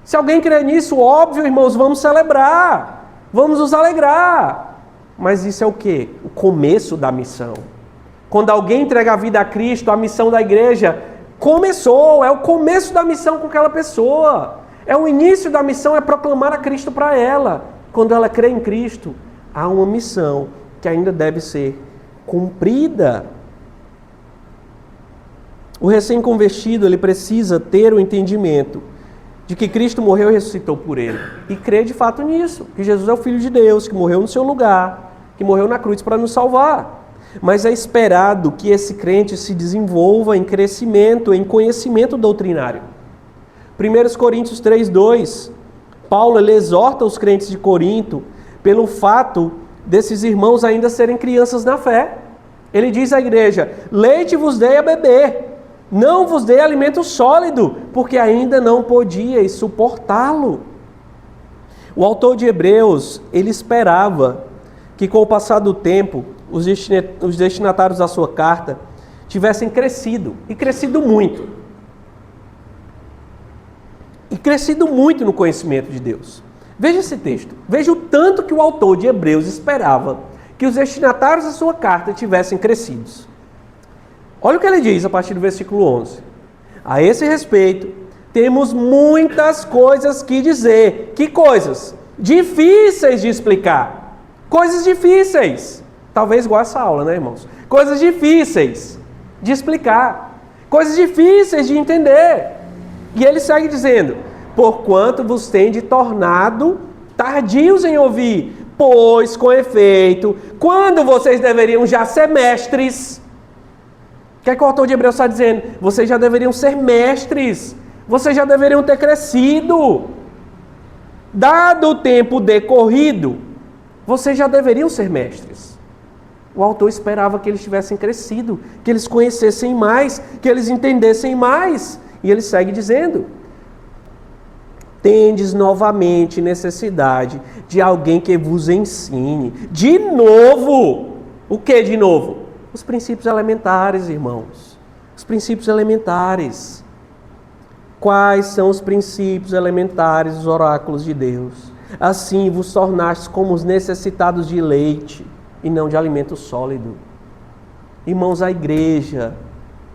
Se alguém crer nisso, óbvio, irmãos, vamos celebrar. Vamos nos alegrar. Mas isso é o quê? O começo da missão. Quando alguém entrega a vida a Cristo, a missão da igreja começou. É o começo da missão com aquela pessoa. É o início da missão, é proclamar a Cristo para ela. Quando ela crê em Cristo, há uma missão que ainda deve ser cumprida. O recém-convertido, ele precisa ter o entendimento de que Cristo morreu e ressuscitou por ele. E crer de fato nisso, que Jesus é o Filho de Deus, que morreu no seu lugar, que morreu na cruz para nos salvar. Mas é esperado que esse crente se desenvolva em crescimento, em conhecimento doutrinário. 1 Coríntios 3:2, Paulo ele exorta os crentes de Corinto pelo fato desses irmãos ainda serem crianças na fé. Ele diz à igreja, leite vos dei a beber, não vos dei alimento sólido, porque ainda não podíeis suportá-lo. O autor de Hebreus, ele esperava que com o passar do tempo, os destinatários da sua carta tivessem crescido, e crescido muito. E crescido muito no conhecimento de Deus. Veja esse texto, veja o tanto que o autor de Hebreus esperava que os destinatários da sua carta tivessem crescidos. Olha o que ele diz a partir do versículo 11. A esse respeito, temos muitas coisas que dizer. Que coisas? Difíceis de explicar. Coisas difíceis. Talvez igual essa aula, né, irmãos? Coisas difíceis de explicar. Coisas difíceis de entender. E ele segue dizendo, porquanto vos tende tornado tardios em ouvir, pois, com efeito, quando vocês deveriam já ser mestres. O que é que o autor de Hebreus está dizendo? Vocês já deveriam ser mestres. Vocês já deveriam ter crescido. Dado o tempo decorrido, vocês já deveriam ser mestres. O autor esperava que eles tivessem crescido, que eles conhecessem mais, que eles entendessem mais. E ele segue dizendo, tendes novamente necessidade de alguém que vos ensine. De novo! O que de novo? Os princípios elementares, irmãos. Os princípios elementares. Quais são os princípios elementares dos oráculos de Deus? Assim vos tornastes como os necessitados de leite e não de alimento sólido. Irmãos, a igreja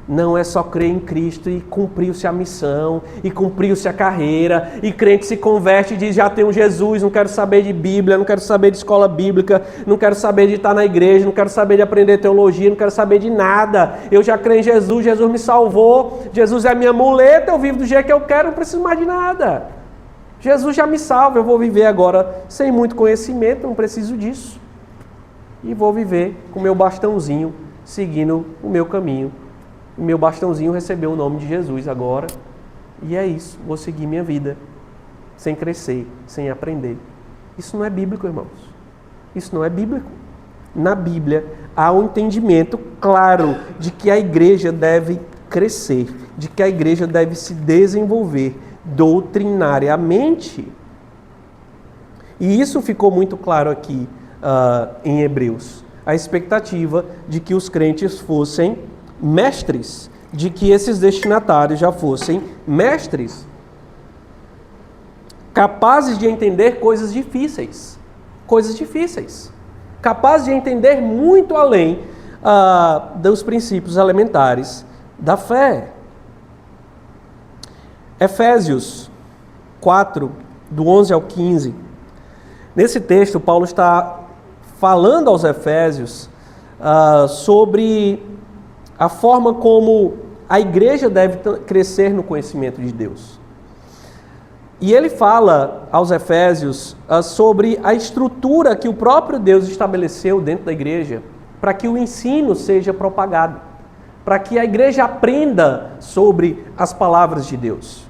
não é só crer em Cristo e cumpriu-se a missão, e cumpriu-se a carreira, e crente se converte e diz, já tenho Jesus, não quero saber de Bíblia, não quero saber de escola bíblica, não quero saber de estar na igreja, não quero saber de aprender teologia, não quero saber de nada. Eu já creio em Jesus, Jesus me salvou, Jesus é a minha muleta, eu vivo do jeito que eu quero, não preciso mais de nada. Jesus já me salva, eu vou viver agora sem muito conhecimento, não preciso disso. E vou viver com o meu bastãozinho, seguindo o meu caminho. O meu bastãozinho recebeu o nome de Jesus agora. E é isso, vou seguir minha vida. Sem crescer, sem aprender. Isso não é bíblico, irmãos. Isso não é bíblico. Na Bíblia há um entendimento claro de que a igreja deve crescer, de que a igreja deve se desenvolver doutrinariamente. E isso ficou muito claro aqui em Hebreus. A expectativa de que os crentes fossem mestres, de que esses destinatários já fossem mestres, capazes de entender coisas difíceis, capazes de entender muito além dos princípios elementares da fé. Efésios 4, do 11 ao 15. Nesse texto, Paulo está falando aos Efésios sobre a forma como a igreja deve crescer no conhecimento de Deus. E ele fala aos Efésios sobre a estrutura que o próprio Deus estabeleceu dentro da igreja para que o ensino seja propagado, para que a igreja aprenda sobre as palavras de Deus.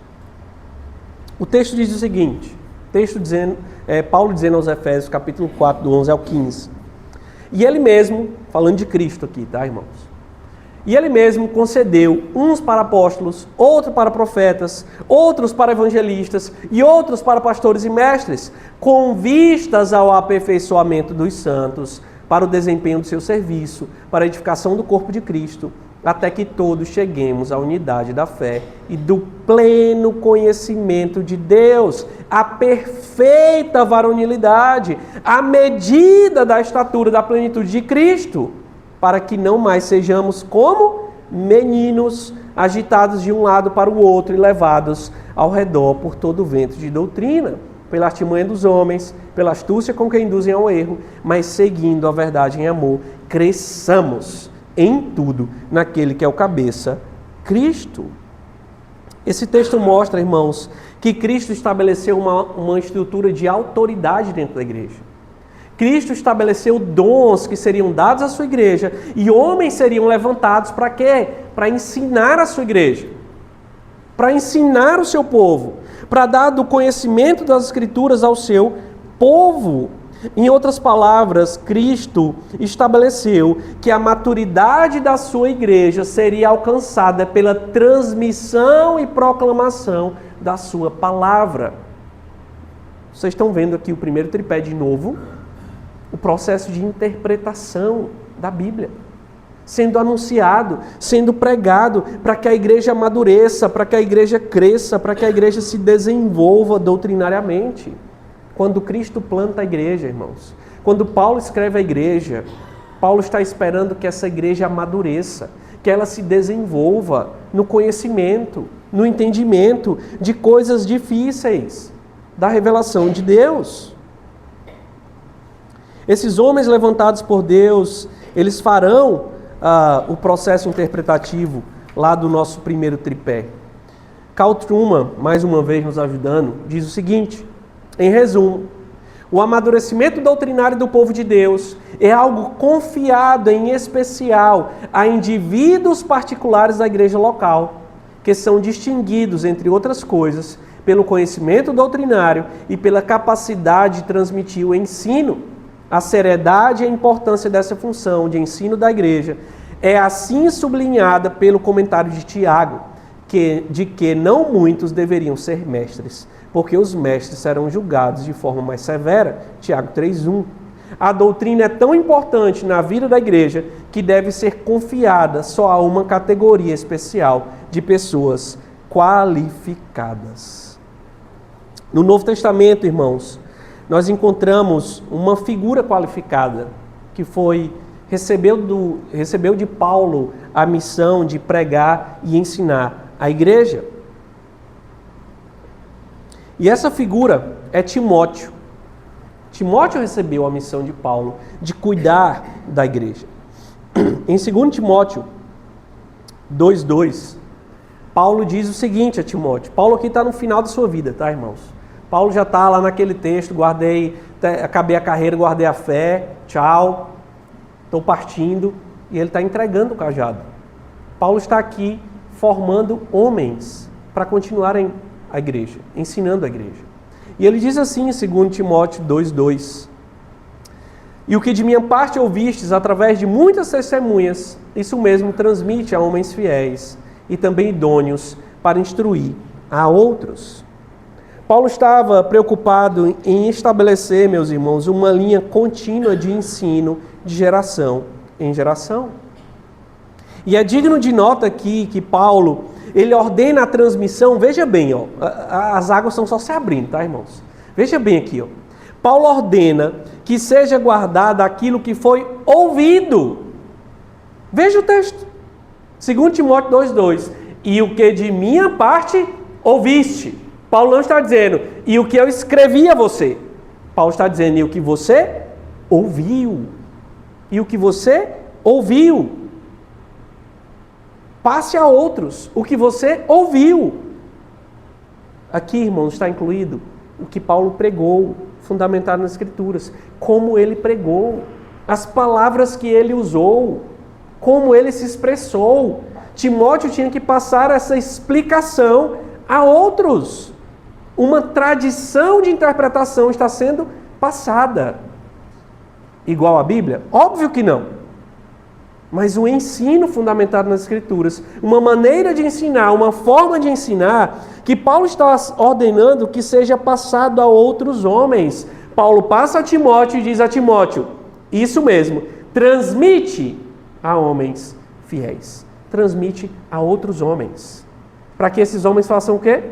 O texto diz o seguinte, Paulo dizendo aos Efésios, capítulo 4, do 11 ao 15. E ele mesmo, falando de Cristo aqui, tá, irmãos? E ele mesmo concedeu uns para apóstolos, outros para profetas, outros para evangelistas e outros para pastores e mestres, com vistas ao aperfeiçoamento dos santos, para o desempenho do seu serviço, para a edificação do corpo de Cristo, até que todos cheguemos à unidade da fé e do pleno conhecimento de Deus, a perfeita varonilidade, à medida da estatura da plenitude de Cristo, para que não mais sejamos como meninos, agitados de um lado para o outro e levados ao redor por todo o vento de doutrina, pela artimanha dos homens, pela astúcia com que induzem ao erro, mas seguindo a verdade em amor, cresçamos em tudo naquele que é o cabeça, Cristo. Esse texto mostra, irmãos, que Cristo estabeleceu uma estrutura de autoridade dentro da igreja. Cristo estabeleceu dons que seriam dados à sua igreja e homens seriam levantados para quê? Para ensinar a sua igreja, para ensinar o seu povo, para dar do conhecimento das Escrituras ao seu povo. Em outras palavras, Cristo estabeleceu que a maturidade da sua igreja seria alcançada pela transmissão e proclamação da sua palavra. Vocês estão vendo aqui o primeiro tripé de novo? O processo de interpretação da Bíblia, sendo anunciado, sendo pregado, para que a igreja amadureça, para que a igreja cresça, para que a igreja se desenvolva doutrinariamente. Quando Cristo planta a igreja, irmãos, quando Paulo escreve a igreja, Paulo está esperando que essa igreja amadureça, que ela se desenvolva no conhecimento, no entendimento de coisas difíceis, da revelação de Deus. Esses homens levantados por Deus, eles farão o processo interpretativo lá do nosso primeiro tripé. Carl Trueman, mais uma vez nos ajudando, diz o seguinte, em resumo, o amadurecimento doutrinário do povo de Deus é algo confiado em especial a indivíduos particulares da igreja local, que são distinguidos, entre outras coisas, pelo conhecimento doutrinário e pela capacidade de transmitir o ensino. A seriedade e a importância dessa função de ensino da igreja é assim sublinhada pelo comentário de Tiago, de que não muitos deveriam ser mestres, porque os mestres serão julgados de forma mais severa. Tiago 3:1. A doutrina é tão importante na vida da igreja que deve ser confiada só a uma categoria especial de pessoas qualificadas. No Novo Testamento, irmãos, nós encontramos uma figura qualificada que recebeu de Paulo a missão de pregar e ensinar a igreja. E essa figura é Timóteo. Timóteo recebeu a missão de Paulo de cuidar da igreja. Em 2 Timóteo 2:2, Paulo diz o seguinte a Timóteo. Paulo aqui está no final da sua vida, tá, irmãos? Paulo já está lá naquele texto, acabei a carreira, guardei a fé, tchau, estou partindo, e ele está entregando o cajado. Paulo está aqui formando homens para continuarem a igreja, ensinando a igreja. E ele diz assim em 2 Timóteo 2:2: E o que de minha parte ouvistes através de muitas testemunhas, isso mesmo transmite a homens fiéis e também idôneos para instruir a outros. Paulo estava preocupado em estabelecer, meus irmãos, uma linha contínua de ensino de geração em geração. E é digno de nota aqui que Paulo, ele ordena a transmissão, veja bem, ó, as águas estão só se abrindo, tá, irmãos? Veja bem aqui, ó. Paulo ordena que seja guardado aquilo que foi ouvido. Veja o texto. 2 Timóteo 2:2. E o que de minha parte ouviste. Paulo não está dizendo, e o que eu escrevi a você. Paulo está dizendo, e o que você ouviu. E o que você ouviu. Passe a outros o que você ouviu. Aqui, irmãos, está incluído o que Paulo pregou, fundamentado nas Escrituras. Como ele pregou, as palavras que ele usou, como ele se expressou. Timóteo tinha que passar essa explicação a outros. Uma tradição de interpretação está sendo passada. Igual à Bíblia? Óbvio que não. Mas o ensino fundamentado nas Escrituras, uma maneira de ensinar, uma forma de ensinar, que Paulo está ordenando que seja passado a outros homens. Paulo passa a Timóteo e diz a Timóteo, isso mesmo, transmite a homens fiéis. Transmite a outros homens. Para que esses homens façam o quê?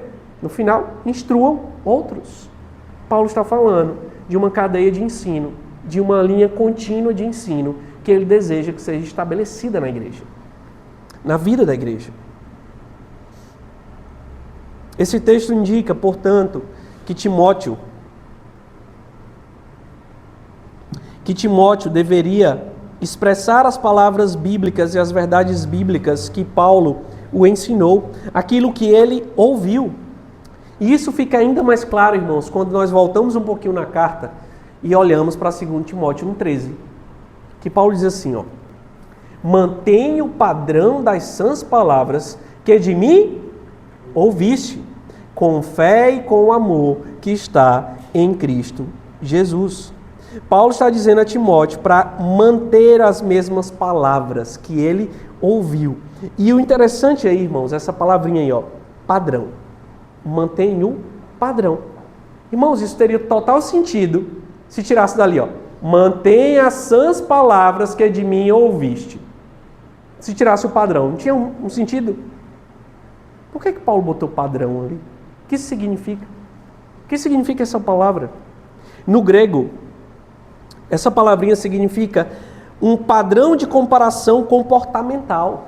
No final, instruam outros. Paulo está falando de uma cadeia de ensino, de uma linha contínua de ensino, que ele deseja que seja estabelecida na igreja, na vida da igreja. Esse texto indica, portanto, que Timóteo deveria expressar as palavras bíblicas e as verdades bíblicas que Paulo o ensinou, aquilo que ele ouviu. E isso fica ainda mais claro, irmãos, quando nós voltamos um pouquinho na carta e olhamos para 2 Timóteo 1,13. Que Paulo diz assim, ó: mantenha o padrão das sãs palavras que de mim ouviste, com fé e com amor que está em Cristo Jesus. Paulo está dizendo a Timóteo para manter as mesmas palavras que ele ouviu. E o interessante aí, irmãos, essa palavrinha aí, ó, padrão. Mantenha o padrão. Irmãos, isso teria total sentido se tirasse dali, ó: mantenha as sãs palavras que de mim ouviste. Se tirasse o padrão, não tinha um sentido? Por que Paulo botou padrão ali? O que isso significa? O que significa essa palavra? No grego, essa palavrinha significa um padrão de comparação comportamental.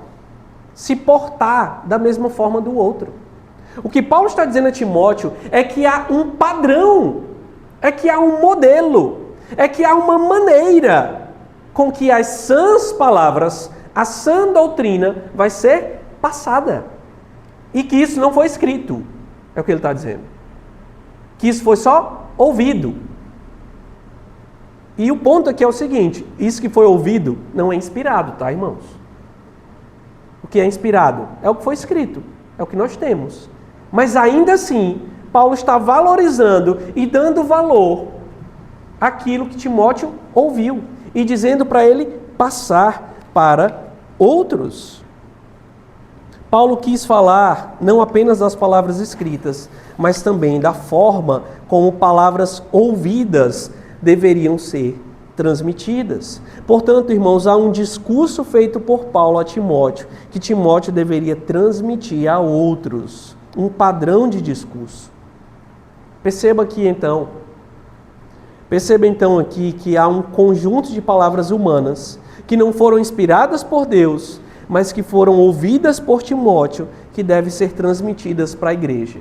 Se portar da mesma forma do outro. O que Paulo está dizendo a Timóteo é que há um padrão, é que há um modelo, é que há uma maneira com que as sãs palavras, a sã doutrina vai ser passada. E que isso não foi escrito, é o que ele está dizendo. Que isso foi só ouvido. E o ponto aqui é o seguinte: isso que foi ouvido não é inspirado, tá, irmãos? O que é inspirado é o que foi escrito, é o que nós temos. Mas ainda assim, Paulo está valorizando e dando valor àquilo que Timóteo ouviu e dizendo para ele passar para outros. Paulo quis falar não apenas das palavras escritas, mas também da forma como palavras ouvidas deveriam ser transmitidas. Portanto, irmãos, há um discurso feito por Paulo a Timóteo, que Timóteo deveria transmitir a outros, um padrão de discurso. Perceba então aqui que há um conjunto de palavras humanas que não foram inspiradas por Deus, mas que foram ouvidas por Timóteo, que devem ser transmitidas para a igreja.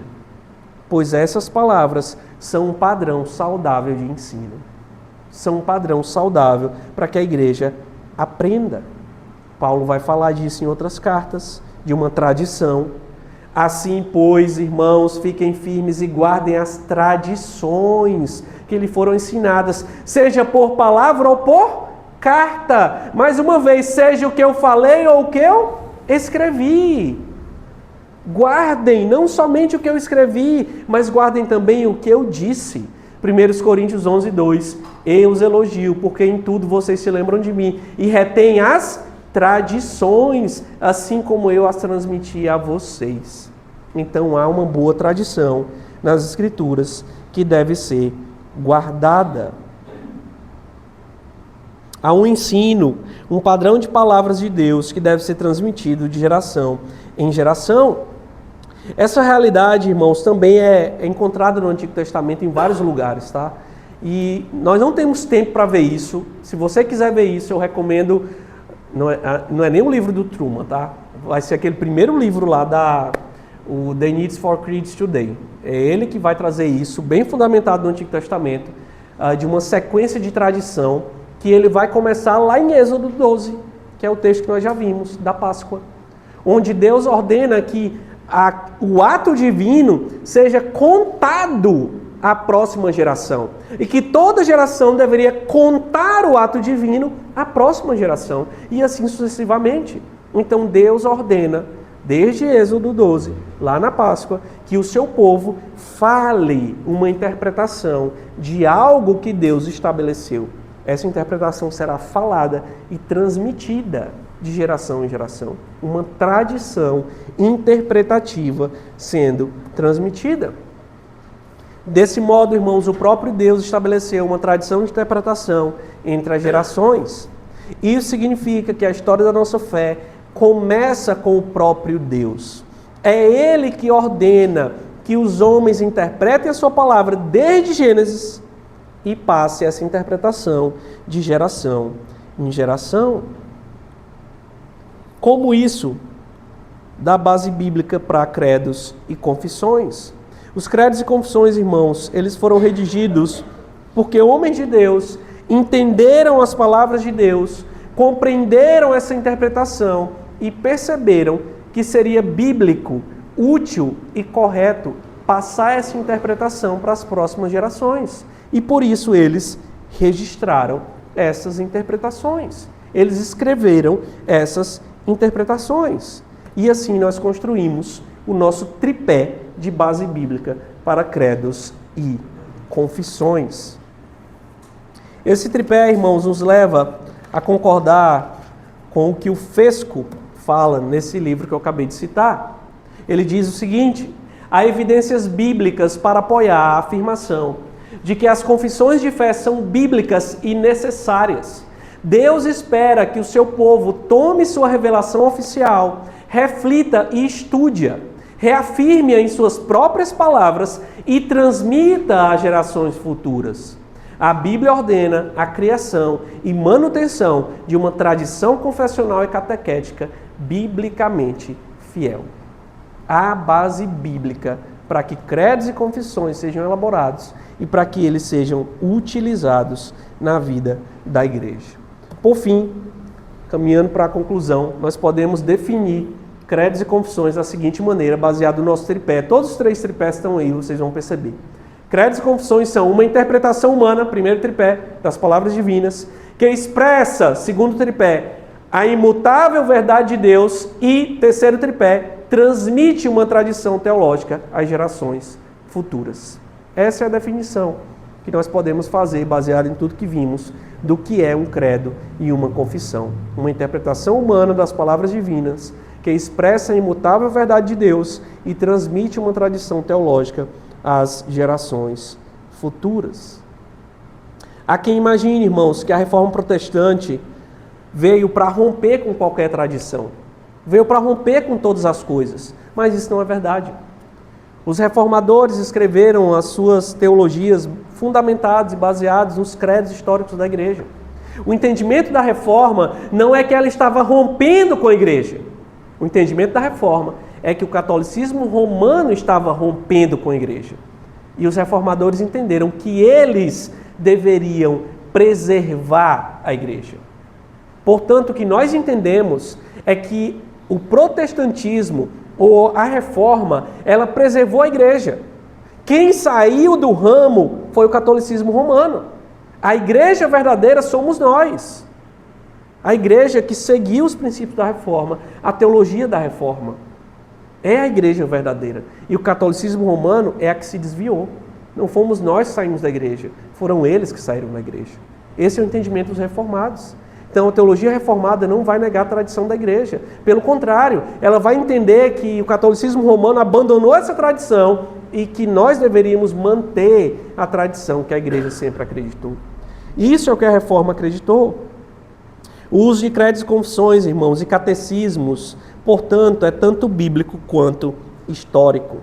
Pois essas palavras são um padrão saudável de ensino. São um padrão saudável para que a igreja aprenda. Paulo vai falar disso em outras cartas, de uma tradição. Assim, pois, irmãos, fiquem firmes e guardem as tradições que lhe foram ensinadas, seja por palavra ou por carta. Mais uma vez, seja o que eu falei ou o que eu escrevi. Guardem não somente o que eu escrevi, mas guardem também o que eu disse. 1 Coríntios 11, 2. Eu os elogio, porque em tudo vocês se lembram de mim e retêm as tradições, assim como eu as transmiti a vocês. Então há uma boa tradição nas Escrituras que deve ser guardada. Há um ensino, um padrão de palavras de Deus que deve ser transmitido de geração em geração. Essa realidade, irmãos, também é encontrada no Antigo Testamento em vários lugares, tá? E nós não temos tempo para ver isso. Se você quiser ver isso, eu recomendo, não é nem o livro do Truman, tá? Vai ser aquele primeiro livro lá o The Needs for Creeds Today. É ele que vai trazer isso, bem fundamentado no Antigo Testamento, de uma sequência de tradição, que ele vai começar lá em Êxodo 12, que é o texto que nós já vimos, da Páscoa, onde Deus ordena que o ato divino seja contado à próxima geração. E que toda geração deveria contar o ato divino à próxima geração. E assim sucessivamente. Então Deus ordena, desde Êxodo 12, lá na Páscoa, que o seu povo fale uma interpretação de algo que Deus estabeleceu. Essa interpretação será falada e transmitida de geração em geração. Uma tradição interpretativa sendo transmitida. Desse modo, irmãos, o próprio Deus estabeleceu uma tradição de interpretação entre as gerações. Isso significa que a história da nossa fé começa com o próprio Deus. É Ele que ordena que os homens interpretem a sua palavra desde Gênesis e passe essa interpretação de geração em geração. Como isso dá base bíblica para credos e confissões? Os credos e confissões, irmãos, eles foram redigidos porque homens de Deus entenderam as palavras de Deus, compreenderam essa interpretação e perceberam que seria bíblico, útil e correto passar essa interpretação para as próximas gerações. E por isso eles registraram essas interpretações. Eles escreveram essas interpretações. E assim nós construímos o nosso tripé de base bíblica para credos e confissões. Esse tripé, irmãos, nos leva a concordar com o que o Fesco fala nesse livro que eu acabei de citar. Ele diz o seguinte: há evidências bíblicas para apoiar a afirmação de que as confissões de fé são bíblicas e necessárias. Deus espera que o seu povo tome sua revelação oficial, reflita e estude-a, reafirme-a em suas próprias palavras e transmita às gerações futuras. A Bíblia ordena a criação e manutenção de uma tradição confessional e catequética biblicamente fiel. Há base bíblica para que credos e confissões sejam elaborados e para que eles sejam utilizados na vida da igreja. Por fim, caminhando para a conclusão, nós podemos definir credos e confissões da seguinte maneira, baseado no nosso tripé. Todos os três tripés estão aí, vocês vão perceber. Credos e confissões são uma interpretação humana, primeiro tripé, das palavras divinas, que expressa, segundo tripé, a imutável verdade de Deus e, terceiro tripé, transmite uma tradição teológica às gerações futuras. Essa é a definição que nós podemos fazer, baseada em tudo que vimos, do que é um credo e uma confissão. Uma interpretação humana das palavras divinas, que expressa a imutável verdade de Deus e transmite uma tradição teológica às gerações futuras. Há quem imagine, irmãos, que a reforma protestante veio para romper com qualquer tradição, veio para romper com todas as coisas, mas isso não é verdade. Os reformadores escreveram as suas teologias fundamentadas e baseadas nos credos históricos da igreja. O entendimento da reforma não é que ela estava rompendo com a igreja. O entendimento da reforma é que o catolicismo romano estava rompendo com a igreja. E os reformadores entenderam que eles deveriam preservar a igreja. Portanto, o que nós entendemos é que o protestantismo ou a reforma, ela preservou a igreja. Quem saiu do ramo foi o catolicismo romano. A igreja verdadeira somos nós. A igreja que seguiu os princípios da reforma, a teologia da reforma. É a igreja verdadeira. E o catolicismo romano é a que se desviou. Não fomos nós que saímos da igreja, foram eles que saíram da igreja. Esse é o entendimento dos reformados. Então, a teologia reformada não vai negar a tradição da igreja. Pelo contrário, ela vai entender que o catolicismo romano abandonou essa tradição e que nós deveríamos manter a tradição que a igreja sempre acreditou. Isso é o que a reforma acreditou. O uso de credos e confissões, irmãos, e catecismos, portanto, é tanto bíblico quanto histórico.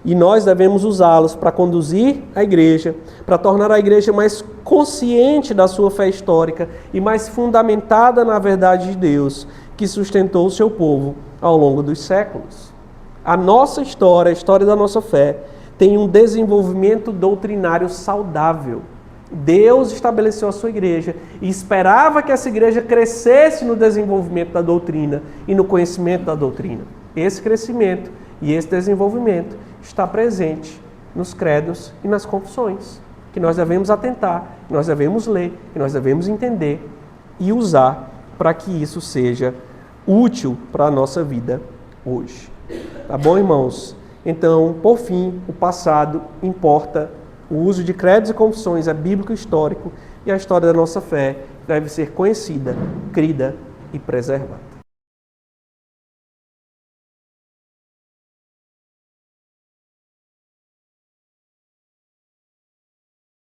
E nós devemos usá-los para conduzir a igreja, para tornar a igreja mais consciente da sua fé histórica e mais fundamentada na verdade de Deus, que sustentou o seu povo ao longo dos séculos. A nossa história, a história da nossa fé, tem um desenvolvimento doutrinário saudável. Deus estabeleceu a sua igreja e esperava que essa igreja crescesse no desenvolvimento da doutrina e no conhecimento da doutrina. Esse crescimento e esse desenvolvimento está presente nos credos e nas confissões, que nós devemos atentar, que nós devemos ler, que nós devemos entender e usar para que isso seja útil para a nossa vida hoje. Tá bom, irmãos? Então, por fim, o passado importa. O uso de credos e confissões é bíblico e histórico, e a história da nossa fé deve ser conhecida, crida e preservada.